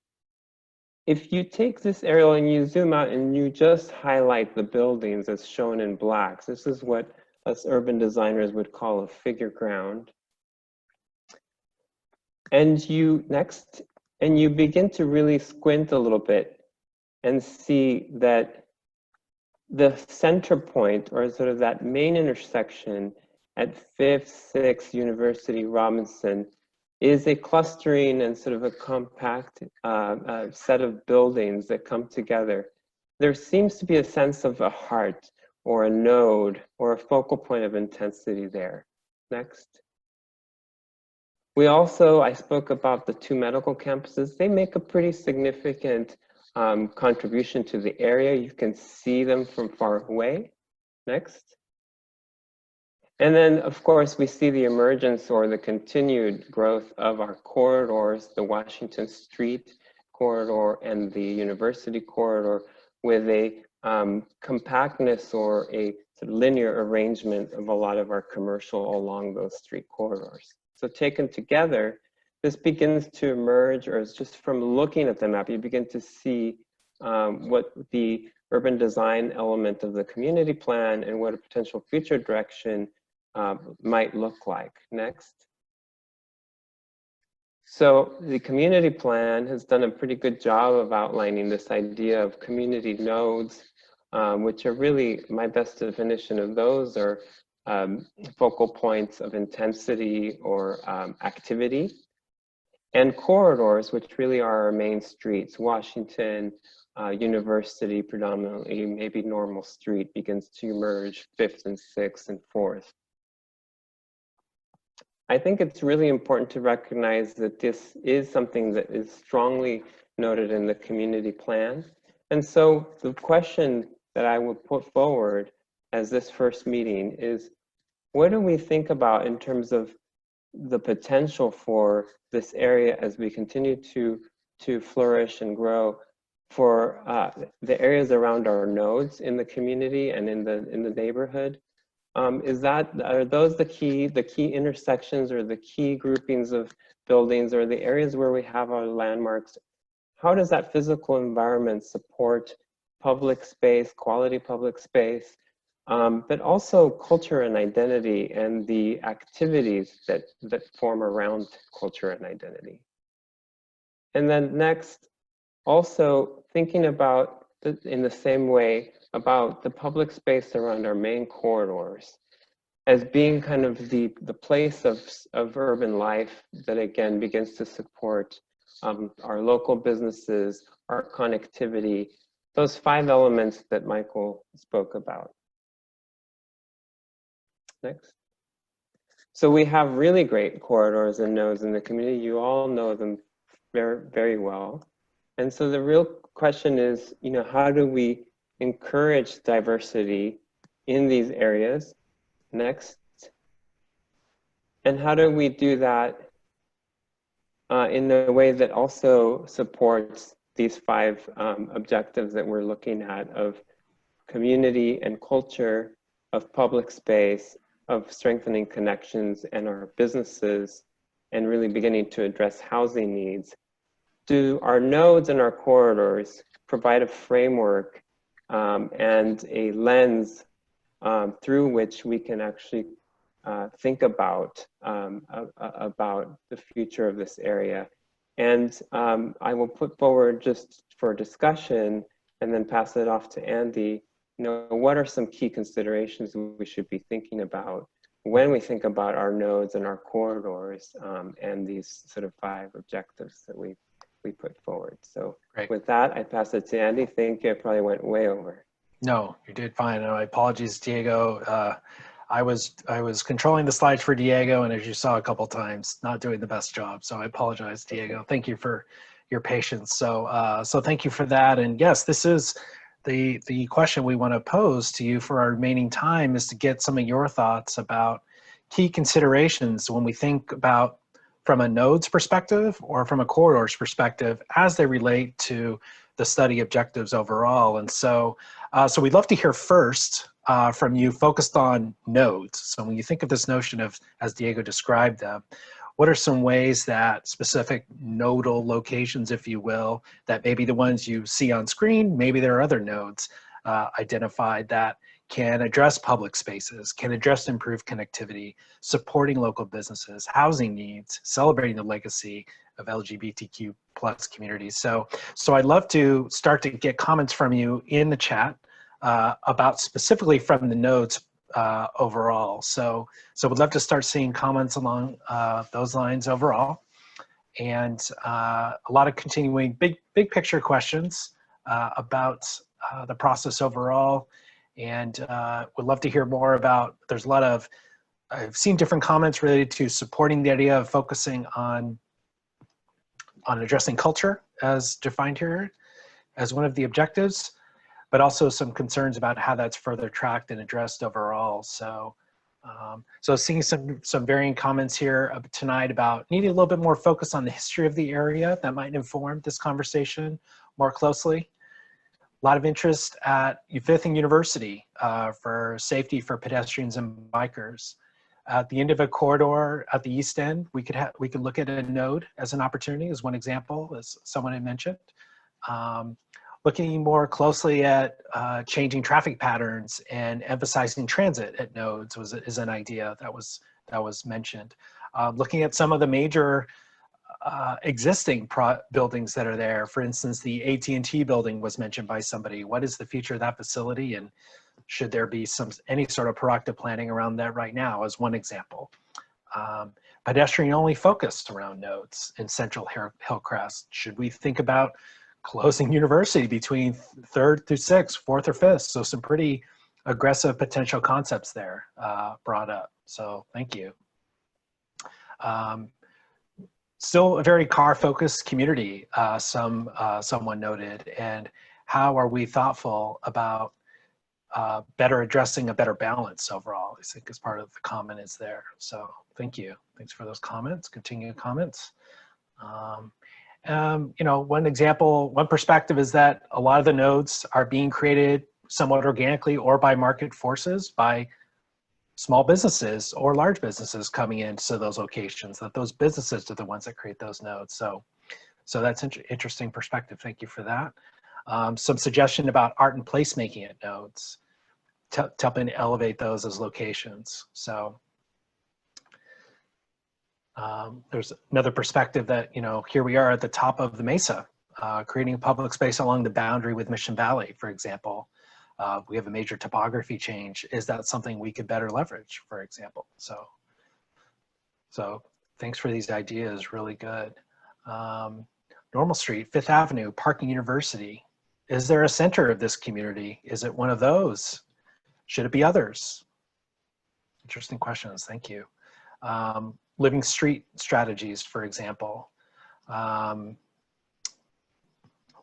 If you take this aerial and you zoom out and you just highlight the buildings as shown in blacks, this is what us urban designers would call a figure ground. And you begin to really squint a little bit and see that the center point, or sort of that main intersection at 5th, 6th, University, Robinson, is a clustering and sort of a compact set of buildings that come together. There seems to be a sense of a heart or a node or a focal point of intensity there. Next. I spoke about the 2 medical campuses. They make a pretty significant contribution to the area. You can see them from far away. Next. And then, of course, we see the emergence or the continued growth of our corridors, the Washington Street corridor and the University corridor, with a compactness or a sort of linear arrangement of a lot of our commercial along those street corridors. So taken together, this begins to emerge, or it's just from looking at the map, you begin to see what the urban design element of the community plan and what a potential future direction might look like. Next. So the community plan has done a pretty good job of outlining this idea of community nodes, which are really, my best definition of those are focal points of intensity or activity, and corridors, which really are our main streets. Washington, University predominantly, maybe Normal Street begins to emerge, 5th and 6th and 4th. I think it's really important to recognize that this is something that is strongly noted in the community plan. And so the question that I would put forward as this first meeting is, what do we think about in terms of the potential for this area as we continue to flourish and grow for the areas around our nodes in the community and in the neighborhood? Are those the key intersections or the key groupings of buildings or the areas where we have our landmarks? How does that physical environment support public space, quality public space, but also culture and identity and the activities that form around culture and identity? And then next, also thinking about, in the same way, about the public space around our main corridors as being kind of the place of urban life that again begins to support our local businesses, our connectivity, those 5 elements that Michael spoke about. Next. So we have really great corridors and nodes in the community. You all know them very, very well. And so the real question is, how do we encourage diversity in these areas? Next. And how do we do that in a way that also supports these 5 objectives that we're looking at of community and culture, of public space, of strengthening connections and our businesses, and really beginning to address housing needs. Do our nodes and our corridors provide a framework and a lens through which we can actually think about the future of this area? And I will put forward, just for discussion and then pass it off to Andy, what are some key considerations we should be thinking about when we think about our nodes and our corridors and these sort of 5 objectives that we put forward. So Great. With that, I pass it to Andy. Thank you. I probably went way over. No, you did fine. My apologies, Diego. I was controlling the slides for Diego, and as you saw a couple times, not doing the best job. So I apologize, Diego. Thank you for your patience. So thank you for that. And yes, this is the question we want to pose to you for our remaining time, is to get some of your thoughts about key considerations when we think about from a nodes perspective or from a corridors perspective as they relate to the study objectives overall. And so we'd love to hear first from you, focused on nodes. So when you think of this notion of, as Diego described them, what are some ways that specific nodal locations, if you will, that maybe the ones you see on screen, maybe there are other nodes identified that can address public spaces, can address improved connectivity, supporting local businesses, housing needs, celebrating the legacy of LGBTQ plus communities. So I'd love to start to get comments from you in the chat about specifically from the nodes overall. So we'd love to start seeing comments along those lines overall. And a lot of continuing big picture questions about the process overall. And would love to hear more about, there's a lot of, I've seen different comments related to supporting the idea of focusing on addressing culture as defined here as one of the objectives, but also some concerns about how that's further tracked and addressed overall. So seeing some varying comments here tonight about needing a little bit more focus on the history of the area that might inform this conversation more closely. A lot of interest at Fifth and University for safety for pedestrians and bikers. At the end of a corridor at the east end, we could look at a node as an opportunity, as one example, as someone had mentioned. Looking more closely at changing traffic patterns and emphasizing transit at nodes is an idea that was mentioned. Looking at some of the major existing buildings that are there. For instance, the AT&T building was mentioned by somebody. What is the future of that facility, and should there be any sort of proactive planning around that right now, as one example? Pedestrian only focused around nodes in central Hillcrest. Should we think about closing University between 3rd through 6th, 4th or 5th? So some pretty aggressive potential concepts there brought up. So thank you. Still a very car-focused community, someone noted, and how are we thoughtful about better addressing a better balance overall, I think is part of the comment is there. So thank you. Thanks for those comments, continued comments. One example, one perspective is that a lot of the nodes are being created somewhat organically or by market forces, by small businesses or large businesses coming into those locations, that those businesses are the ones that create those nodes. So that's interesting perspective. Thank you for that. Some suggestion about art and placemaking at nodes, helping elevate those as locations. So there's another perspective that, here we are at the top of the mesa, creating a public space along the boundary with Mission Valley, for example. We have a major topography change. Is that something we could better leverage, for example? So thanks for these ideas, really good. Normal Street, 5th Avenue, Parking University. Is there a center of this community? Is it one of those? Should it be others? Interesting questions, thank you. Living street strategies, for example.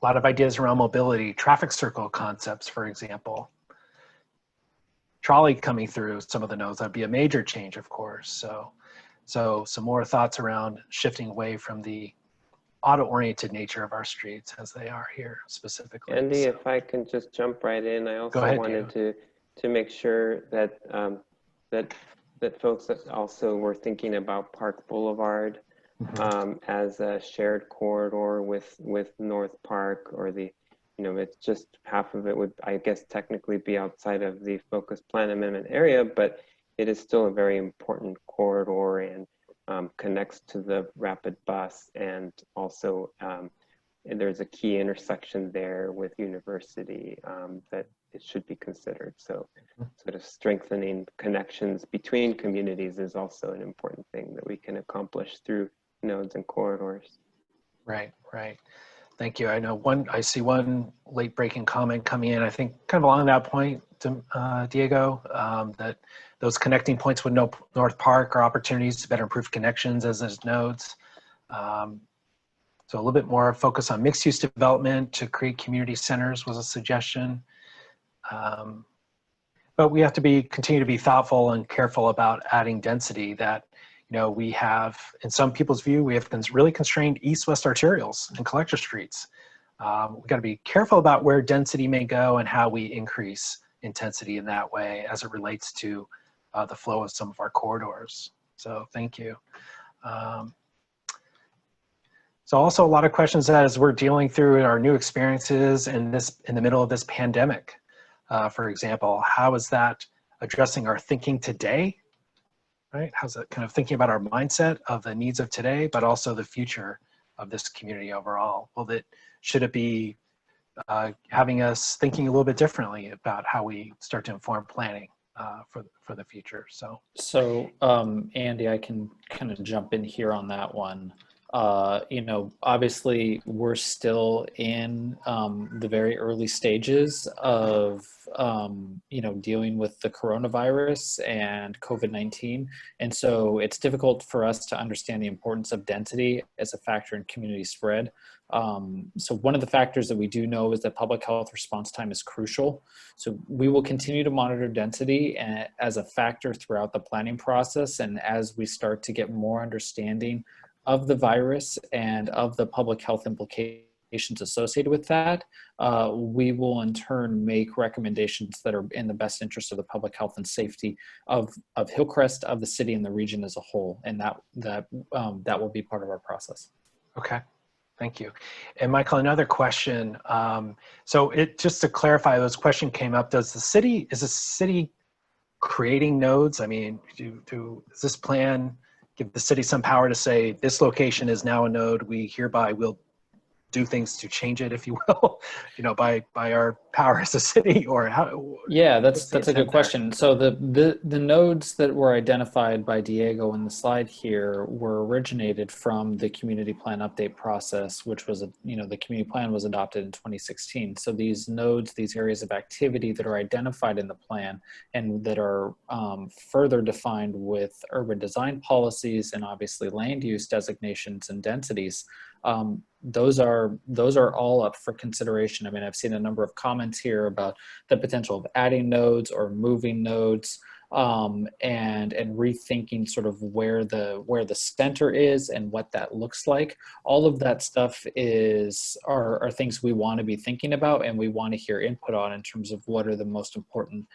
A lot of ideas around mobility, traffic circle concepts, for example. Trolley coming through some of the nodes, that'd be a major change, of course. So some more thoughts around shifting away from the auto-oriented nature of our streets as they are here specifically. Andy, So, if I can just jump right in, I also ahead, wanted to make sure that that folks that also were thinking about Park Boulevard as a shared corridor with North Park, or the, it's just half of it would, I guess, technically be outside of the Focused Plan Amendment area, but it is still a very important corridor and connects to the rapid bus, and also there's a key intersection there with University that it should be considered. So sort of strengthening connections between communities is also an important thing that we can accomplish through nodes and corridors. Right, right. Thank you. I see one late breaking comment coming in, I think kind of along that point, Diego, that those connecting points with North Park are opportunities to better improve connections as those nodes. So a little bit more focus on mixed use development to create community centers was a suggestion. But we have to continue to be thoughtful and careful about adding density that, we have, in some people's view, we have really constrained east-west arterials and collector streets. We've got to be careful about where density may go and how we increase intensity in that way as it relates to the flow of some of our corridors. So thank you. So also a lot of questions as we're dealing through our new experiences in the middle of this pandemic. For example, how is that addressing our thinking today? Right? How's that kind of thinking about our mindset of the needs of today, but also the future of this community overall? Should it be having us thinking a little bit differently about how we start to inform planning for the future? So Andy, I can kind of jump in here on that one. Obviously we're still in the very early stages of, dealing with the coronavirus and COVID-19. And so it's difficult for us to understand the importance of density as a factor in community spread. So one of the factors that we do know is that public health response time is crucial. So we will continue to monitor density as a factor throughout the planning process. And as we start to get more understanding of the virus and of the public health implications associated with that, we will in turn make recommendations that are in the best interest of the public health and safety of Hillcrest, of the city, and the region as a whole. And that will be part of our process. Okay, thank you. And Michael, another question. So just to clarify, this question came up, is the city creating nodes? I mean, does this plan give the city some power to say this location is now a node, we hereby will do things to change it, if you will, by our power as a city, or how? Yeah, that's a good question. So the nodes that were identified by Diego in the slide here were originated from the community plan update process, which was the community plan was adopted in 2016. So these nodes, these areas of activity that are identified in the plan and that are further defined with urban design policies and obviously land use designations and densities, those are all up for consideration. I mean, I've seen a number of comments here about the potential of adding nodes or moving nodes, and rethinking sort of where the center is and what that looks like. All of that stuff are things we want to be thinking about, and we want to hear input on in terms of what are the most important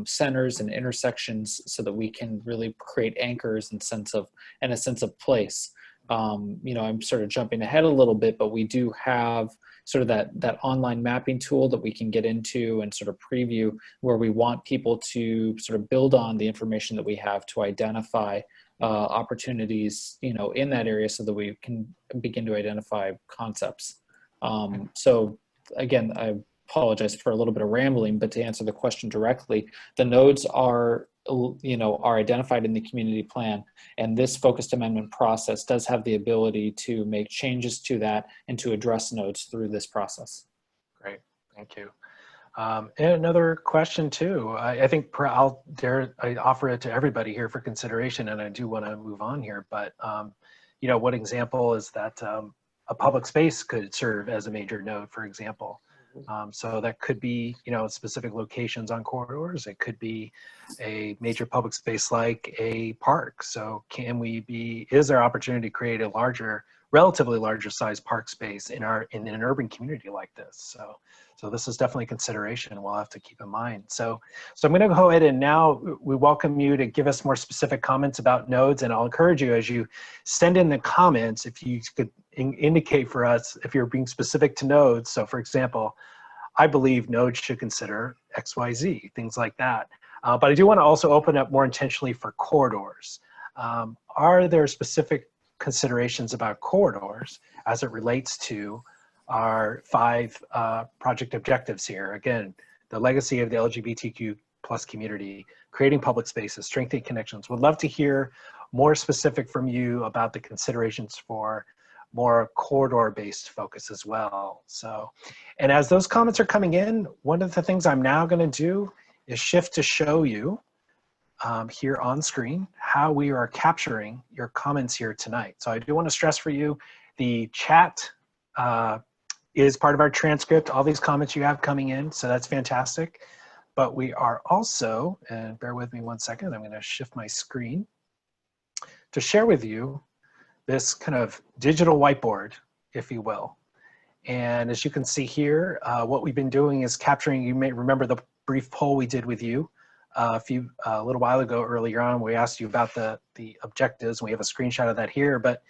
centers and intersections, so that we can really create anchors and a sense of place. I'm sort of jumping ahead a little bit, but we do have sort of that online mapping tool that we can get into and sort of preview, where we want people to sort of build on the information that we have to identify opportunities, in that area, so that we can begin to identify concepts. So again, I apologize for a little bit of rambling, but to answer the question directly, the nodes are identified in the community plan, and this focused amendment process does have the ability to make changes to that and to address nodes through this process. Great, thank you. And another question too, I think I offer it to everybody here for consideration, and I do want to move on here, but what example is that a public space could serve as a major node, for example. So that could be, specific locations on corridors. It could be a major public space like a park. So is there opportunity to create a larger relatively larger size park space in an urban community like this. So this is definitely a consideration we'll have to keep in mind. So I'm going to go ahead and now we welcome you to give us more specific comments about nodes, and I'll encourage you as you send in the comments, if you could indicate for us if you're being specific to nodes. So for example, I believe nodes should consider XYZ, things like that. But I do want to also open up more intentionally for corridors. Are there specific considerations about corridors as it relates to our 5 project objectives here? Again, the legacy of the LGBTQ plus community, creating public spaces, strengthening connections. Would love to hear more specific from you about the considerations for more corridor-based focus as well. So, and as those comments are coming in, one of the things I'm now going to do is shift to show you here on screen how we are capturing your comments here tonight. So I do want to stress for you, the chat is part of our transcript, all these comments you have coming in, so that's fantastic. But we are also, and bear with me one second, I'm going to shift my screen to share with you this kind of digital whiteboard, if you will. And as you can see here, what we've been doing is capturing, you may remember the brief poll we did with you a little while ago earlier on. We asked you about the objectives. We have a screenshot of that here, but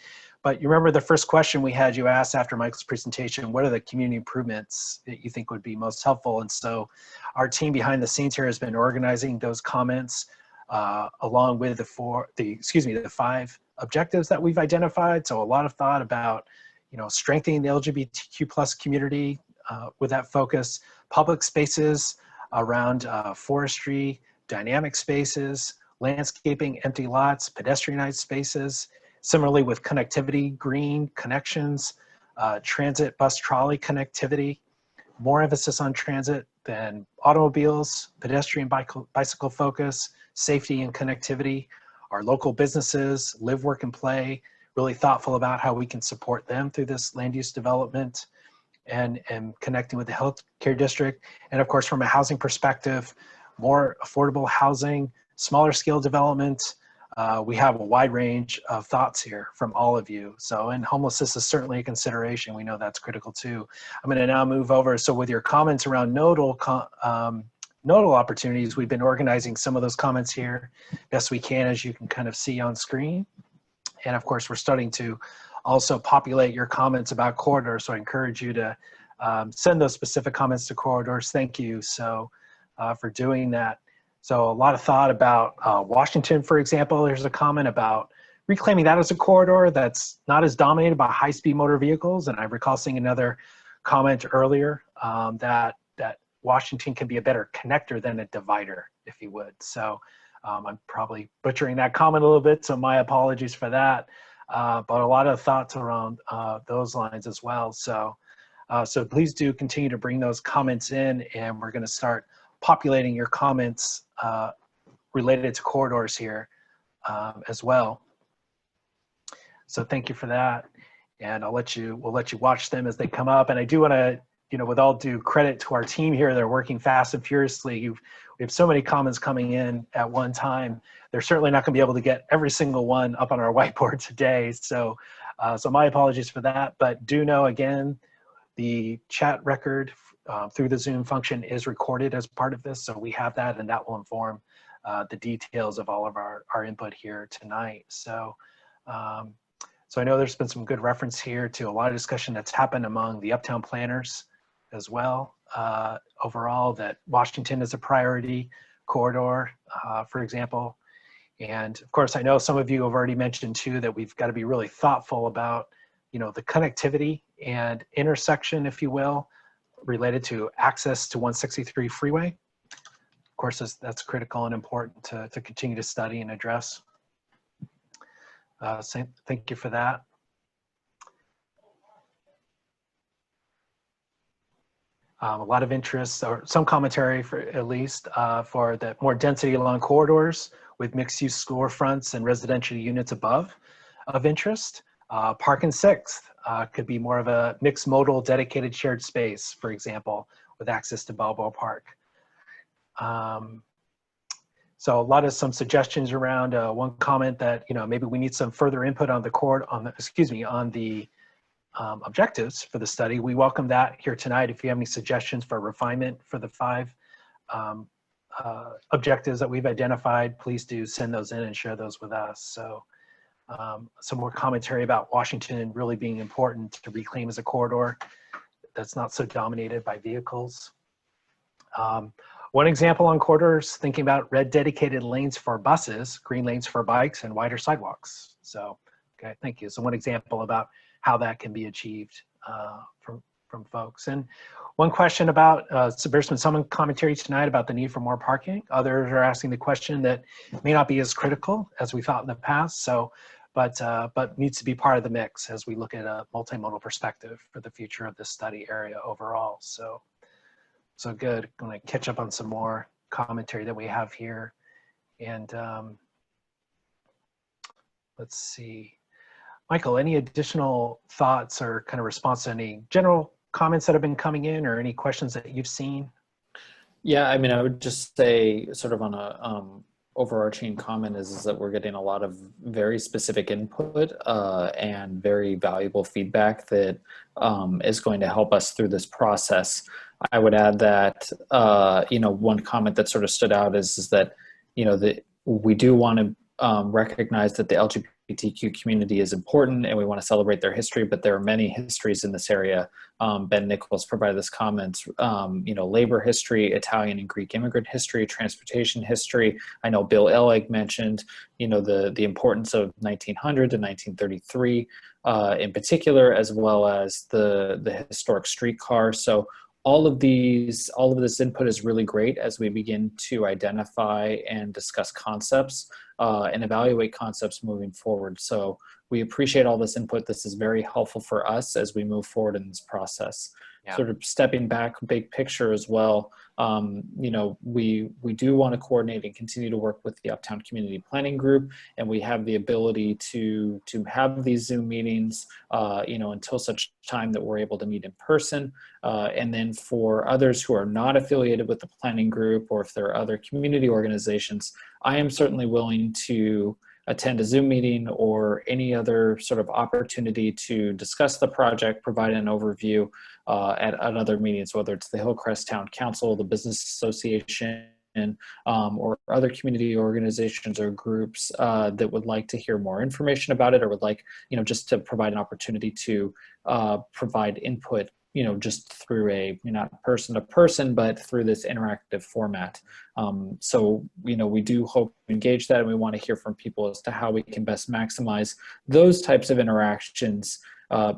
you remember the first question we had you asked after Michael's presentation, what are the community improvements that you think would be most helpful? And so our team behind the scenes here has been organizing those comments along with the 5 objectives that we've identified. So a lot of thought about, strengthening the LGBTQ plus community with that focus, public spaces around forestry, dynamic spaces, landscaping, empty lots, pedestrianized spaces. Similarly with connectivity, green connections, transit, bus, trolley connectivity, more emphasis on transit than automobiles, pedestrian, bicycle focus, safety and connectivity, our local businesses, live, work, and play, really thoughtful about how we can support them through this land use development and connecting with the healthcare district. And of course, from a housing perspective, more affordable housing, smaller scale development. We have a wide range of thoughts here from all of you. So, and homelessness is certainly a consideration. We know that's critical too. I'm going to now move over. So with your comments around nodal opportunities, we've been organizing some of those comments here best we can, as you can kind of see on screen. And of course, we're starting to also populate your comments about corridors. So I encourage you to send those specific comments to corridors. Thank you for doing that. So a lot of thought about Washington, for example. There's a comment about reclaiming that as a corridor that's not as dominated by high-speed motor vehicles. And I recall seeing another comment earlier that Washington can be a better connector than a divider, if you would. So I'm probably butchering that comment a little bit, so my apologies for that. But a lot of thoughts around those lines as well. So please do continue to bring those comments in, and we're going to start populating your comments related to corridors here as well. So thank you for that, and we'll let you watch them as they come up. And I do want to, with all due credit to our team here, they're working fast and furiously. We have so many comments coming in at one time. They're certainly not going to be able to get every single one up on our whiteboard today. So my apologies for that. But do know, again, the chat record through the Zoom function is recorded as part of this. So we have that, and that will inform the details of all of our input here tonight. So I know there's been some good reference here to a lot of discussion that's happened among the Uptown planners as well. Overall, that Washington is a priority corridor, for example. And of course, I know some of you have already mentioned too that we've got to be really thoughtful about, the connectivity and intersection, if you will, related to access to 163 freeway. Of course, that's critical and important to continue to study and address. Thank you for that. A lot of interest, or some commentary for at least, for the more density along corridors with mixed-use storefronts and residential units above of interest. Park and Sixth could be more of a mixed modal dedicated shared space, for example, with access to Balboa Park. So a lot of some suggestions around one comment that, maybe we need some further input on the objectives for the study. We welcome that here tonight. If you have any suggestions for refinement for the 5 objectives that we've identified, please do send those in and share those with us. So some more commentary about Washington really being important to reclaim as a corridor that's not so dominated by vehicles. One example on corridors, thinking about red dedicated lanes for buses, green lanes for bikes, and wider sidewalks. So, okay, thank you. So one example about how that can be achieved from folks. And one question about, so there's been some commentary tonight about the need for more parking. Others are asking the question that may not be as critical as we thought in the past. So, but needs to be part of the mix as we look at a multimodal perspective for the future of this study area overall. So good. I'm going to catch up on some more commentary that we have here. And let's see. Michael, any additional thoughts or kind of response to any general comments that have been coming in or any questions that you've seen? Yeah, I mean, I would just say sort of on a overarching comment is that we're getting a lot of very specific input and very valuable feedback that is going to help us through this process. I would add that, one comment that sort of stood out is that, we do want to recognize that the LGBTQ community is important and we want to celebrate their history, but there are many histories in this area. Ben Nichols provided this comment, labor history, Italian and Greek immigrant history, transportation history. I know Bill Ellig mentioned, the importance of 1900 to 1933 in particular, as well as the historic streetcar. So all of this input is really great as we begin to identify and discuss concepts and evaluate concepts moving forward. So we appreciate all this input. This is very helpful for us as we move forward in this process. Yeah. Sort of stepping back, big picture as well. We do want to coordinate and continue to work with the Uptown Community Planning Group, and we have the ability to have these Zoom meetings, until such time that we're able to meet in person. And then for others who are not affiliated with the planning group, or if there are other community organizations, I am certainly willing to attend a Zoom meeting or any other sort of opportunity to discuss the project, provide an overview at other meetings, whether it's the Hillcrest Town Council, the Business Association, or other community organizations or groups that would like to hear more information about it, or would like, just to provide an opportunity to provide input, just through a, not person to person, but through this interactive format. So, we do hope to engage that, and we want to hear from people as to how we can best maximize those types of interactions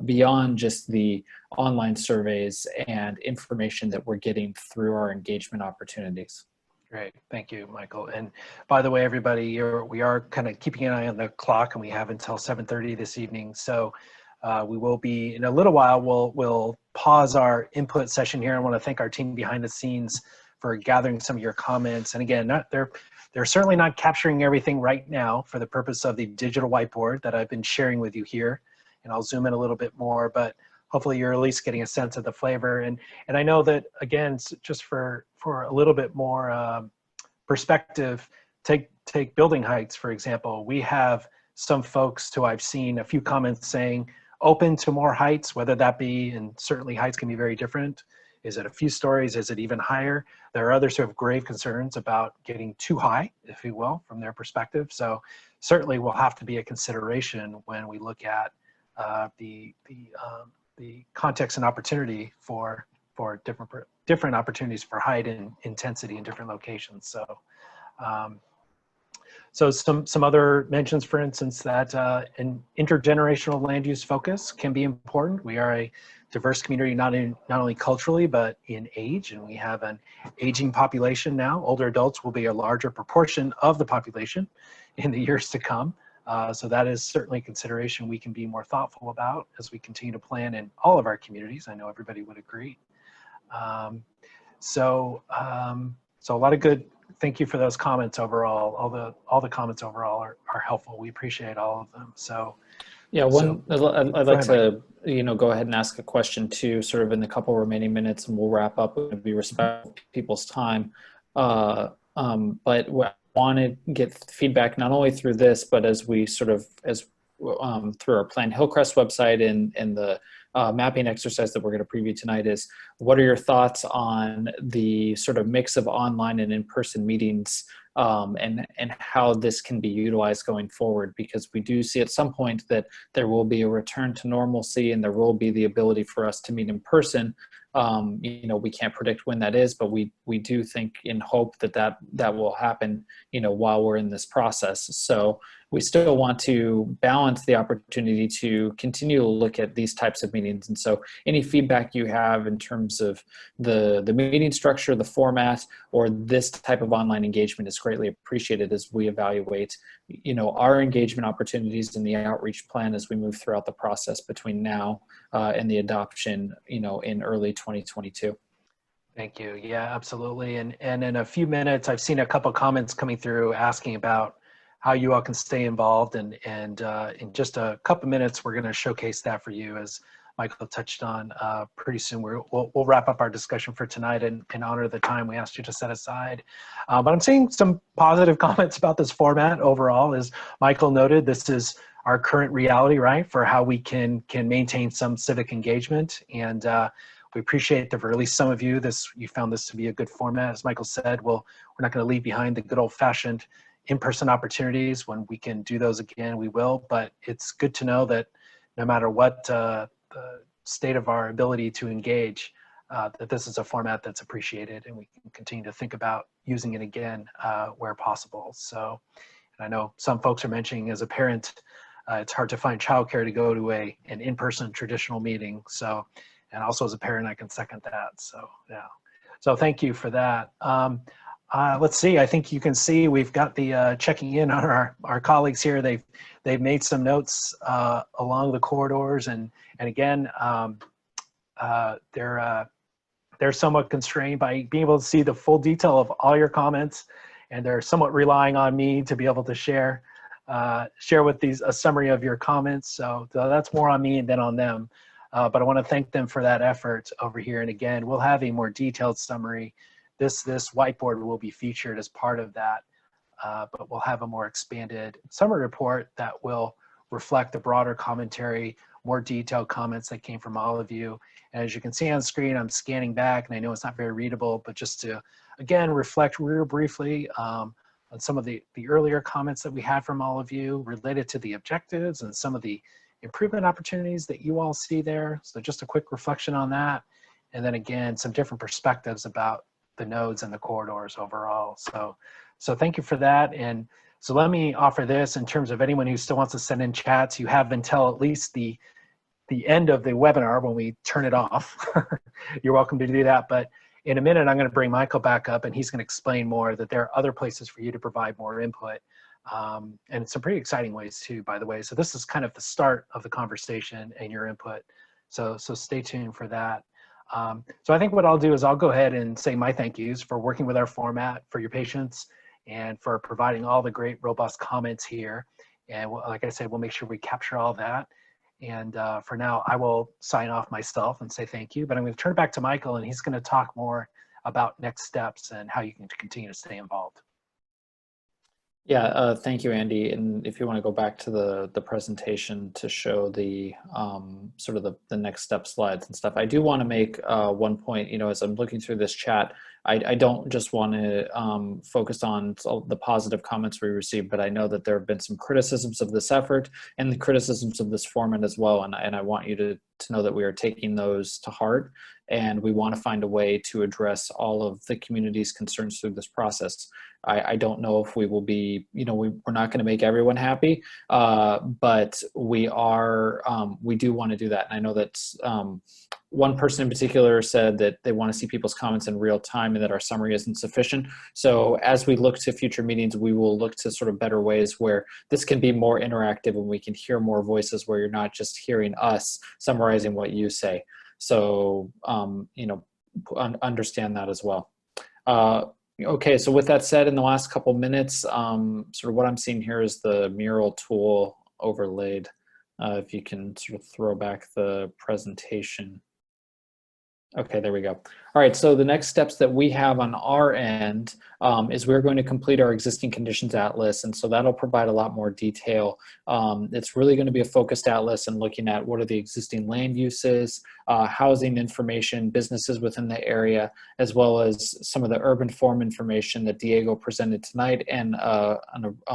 beyond just the online surveys and information that we're getting through our engagement opportunities. Great, thank you, Michael. And by the way, everybody, we are kind of keeping an eye on the clock, and we have until 7:30 this evening. So we will be, in a little while, we'll pause our input session here. I want to thank our team behind the scenes for gathering some of your comments. And again, they're certainly not capturing everything right now for the purpose of the digital whiteboard that I've been sharing with you here. And I'll zoom in a little bit more, but hopefully you're at least getting a sense of the flavor. And I know that, again, just for a little bit more perspective, take building heights, for example. We have some folks who I've seen a few comments saying open to more heights, whether that be, and certainly heights can be very different. Is it a few stories? Is it even higher? There are others who have grave concerns about getting too high, if you will, from their perspective. So certainly will have to be a consideration when we look at the context and opportunity for different opportunities for height and intensity in different locations. So some other mentions, for instance, that an intergenerational land use focus can be important. We are a diverse community, not only culturally, but in age, and we have an aging population now. Older adults will be a larger proportion of the population in the years to come. So that is certainly a consideration we can be more thoughtful about as we continue to plan in all of our communities. I know everybody would agree. So a lot of good. Thank you for those comments overall. All the comments overall are helpful. We appreciate all of them. So yeah, I'd like to go ahead and ask a question too, sort of in the couple remaining minutes, and we'll wrap up and be respectful of people's time. But I want to get feedback not only through this, but as we sort of through our Plan Hillcrest website and the mapping exercise that we're going to preview tonight is, what are your thoughts on the sort of mix of online and in-person meetings, and how this can be utilized going forward? Because we do see at some point that there will be a return to normalcy, and there will be the ability for us to meet in person. We can't predict when that is, but we do think and hope that will happen, while we're in this process. So we still want to balance the opportunity to continue to look at these types of meetings. And so any feedback you have in terms of the meeting structure, the format, or this type of online engagement is greatly appreciated as we evaluate, our engagement opportunities in the outreach plan as we move throughout the process between now and the adoption, in early 2022. Thank you. Yeah, absolutely. And in a few minutes, I've seen a couple comments coming through asking about how you all can stay involved. And in just a couple minutes, we're going to showcase that for you, as Michael touched on. Pretty soon, we'll wrap up our discussion for tonight and honor the time we asked you to set aside. But I'm seeing some positive comments about this format overall. As Michael noted, this is our current reality, right, for how we can maintain some civic engagement. And we appreciate that for at least some of you, you found this to be a good format. As Michael said, we're not going to leave behind the good old-fashioned in-person opportunities. When we can do those again, we will. But it's good to know that no matter what the state of our ability to engage, that this is a format that's appreciated, and we can continue to think about using it again where possible. So, and I know some folks are mentioning, as a parent, it's hard to find childcare to go to an in-person traditional meeting. So, and also as a parent, I can second that. So, yeah. So thank you for that. Let's see, I think you can see we've got the checking in on our colleagues here. They've made some notes along the corridors, and again, they're somewhat constrained by being able to see the full detail of all your comments, and they're somewhat relying on me to be able to share with a summary of your comments. So that's more on me than on them. But I want to thank them for that effort over here. And again, we'll have a more detailed summary. This whiteboard will be featured as part of that, but we'll have a more expanded summary report that will reflect the broader commentary, more detailed comments that came from all of you. And as you can see on screen, I'm scanning back, and I know it's not very readable, but just to, again, reflect real briefly on some of the earlier comments that we had from all of you related to the objectives and some of the improvement opportunities that you all see there. So just a quick reflection on that. And then again, some different perspectives about the nodes and the corridors overall. So thank you for that. And so let me offer this in terms of anyone who still wants to send in chats. You have until at least the end of the webinar when we turn it off. You're welcome to do that. But in a minute, I'm going to bring Michael back up, and he's going to explain more that there are other places for you to provide more input. And some pretty exciting ways too, by the way. So this is kind of the start of the conversation and your input. So stay tuned for that. So I think what I'll do is I'll go ahead and say my thank yous for working with our format, for your patience, and for providing all the great robust comments here. And like I said, we'll make sure we capture all that. And for now, I will sign off myself and say thank you. But I'm going to turn it back to Michael, and he's going to talk more about next steps and how you can continue to stay involved. Yeah, thank you, Andy. And if you want to go back to the presentation to show the sort of the next step slides and stuff, I do want to make one point. As I'm looking through this chat, I don't just want to focus on the positive comments we received, but I know that there have been some criticisms of this effort and the criticisms of this format as well. And I want you to know that we are taking those to heart, and we want to find a way to address all of the community's concerns through this process. I don't know if we will be, we're not going to make everyone happy, but we do want to do that. And I know that one person in particular said that they want to see people's comments in real time and that our summary isn't sufficient. So as we look to future meetings, we will look to sort of better ways where this can be more interactive and we can hear more voices where you're not just hearing us summarizing what you say. So, understand that as well. Okay, so with that said, in the last couple minutes, sort of what I'm seeing here is the mural tool overlaid. If you can sort of throw back the presentation. Okay, there we go. All right, so the next steps that we have on our end is we're going to complete our existing conditions atlas, and so that'll provide a lot more detail. It's really going to be a focused atlas and looking at what are the existing land uses, housing information, businesses within the area, as well as some of the urban form information that Diego presented tonight, and a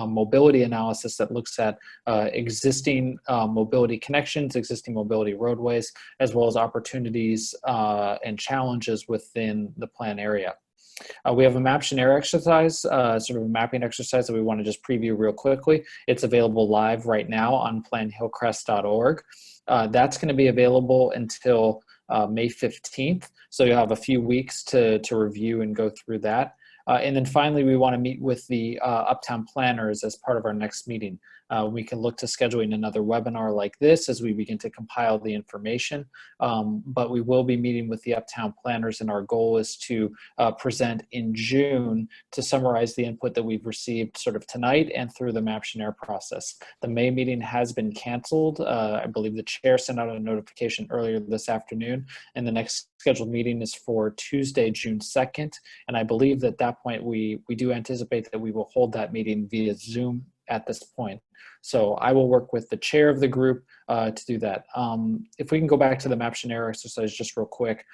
mobility analysis that looks at existing mobility connections, existing mobility roadways, as well as opportunities and challenges within the plan area. We have a map share exercise, sort of a mapping exercise that we want to just preview real quickly. It's available live right now on planhillcrest.org. That's going to be available until May 15th, so you'll have a few weeks to review and go through that. And then finally, we want to meet with the Uptown planners as part of our next meeting. We can look to scheduling another webinar like this as we begin to compile the information, but we will be meeting with the Uptown planners, and our goal is to present in June to summarize the input that we've received sort of tonight and through the map share process. The May meeting has been canceled. I believe the chair sent out a notification earlier this afternoon, and the next scheduled meeting is for Tuesday, June 2nd. And I believe that at that point, we do anticipate that we will hold that meeting via Zoom at this point. So I will work with the chair of the group to do that. If we can go back to the map share exercise just real quick.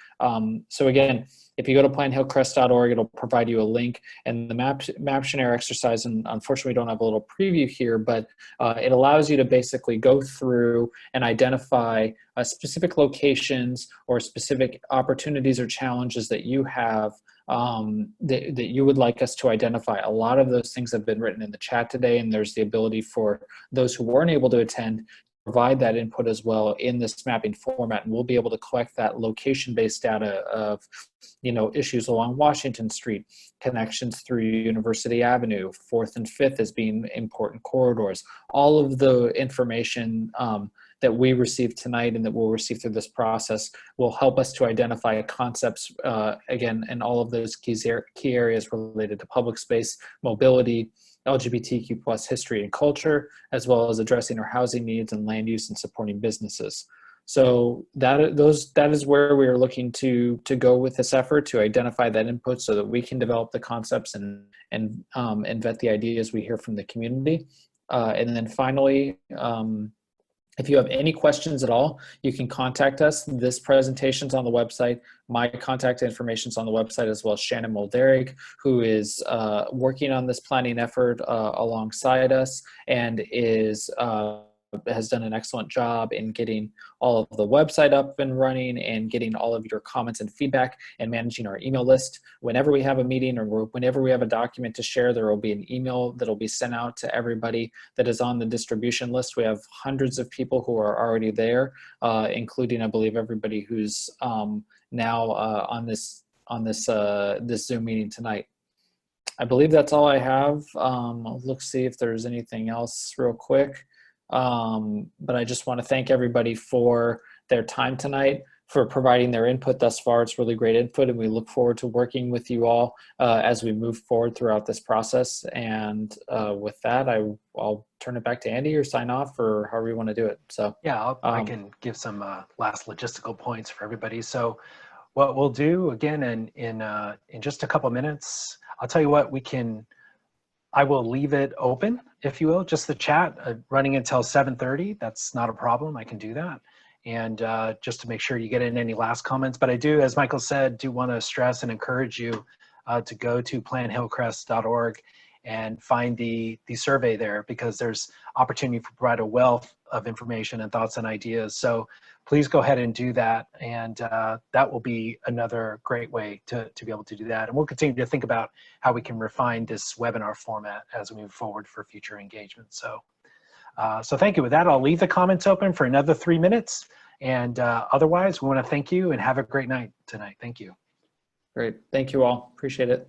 So again, if you go to planhillcrest.org, it'll provide you a link, and the map share exercise, and unfortunately we don't have a little preview here, but it allows you to basically go through and identify specific locations or specific opportunities or challenges that you have that you would like us to identify. A lot of those things have been written in the chat today, and there's the ability for those who weren't able to attend provide that input as well in this mapping format, and we'll be able to collect that location-based data of, you know, issues along Washington Street, connections through University Avenue, 4th and 5th as being important corridors. All of the information that we received tonight and that we'll receive through this process will help us to identify concepts, again, in all of those key areas related to public space, mobility, LGBTQ plus history and culture, as well as addressing our housing needs and land use and supporting businesses. So that is where we are looking to go with this effort, to identify that input so that we can develop the concepts and vet the ideas we hear from the community. And then finally, if you have any questions at all, you can contact us. This presentation's on the website. My contact information is on the website, as well as Shannon Molderig, who is working on this planning effort alongside us, and has done an excellent job in getting all of the website up and running and getting all of your comments and feedback and managing our email list. Whenever we have a meeting or whenever we have a document to share, there will be an email that will be sent out to everybody that is on the distribution list. We have hundreds of people who are already there, including, I believe, everybody who's now on this Zoom meeting tonight. I believe that's all I have. I'll look, see if there's anything else real quick. But I just want to thank everybody for their time tonight, for providing their input thus far. It's really great input, and we look forward to working with you all as we move forward throughout this process. And with that, I'll turn it back to Andy, or sign off, or however you want to do it. So yeah, I can give some last logistical points for everybody. So what we'll do again in just a couple minutes, I'll tell you what, I will leave it open, if you will, just the chat running until 7:30. That's not a problem. I can do that. And just to make sure you get in any last comments. But I do, as Michael said, do want to stress and encourage you to go to planhillcrest.org and find the survey there, because there's opportunity to provide a wealth of information and thoughts and ideas. So please go ahead and do that. And that will be another great way to be able to do that. And we'll continue to think about how we can refine this webinar format as we move forward for future engagement. So, so thank you. With that, I'll leave the comments open for another 3 minutes. And otherwise, we want to thank you and have a great night tonight. Thank you. great. Thank you all. Appreciate it.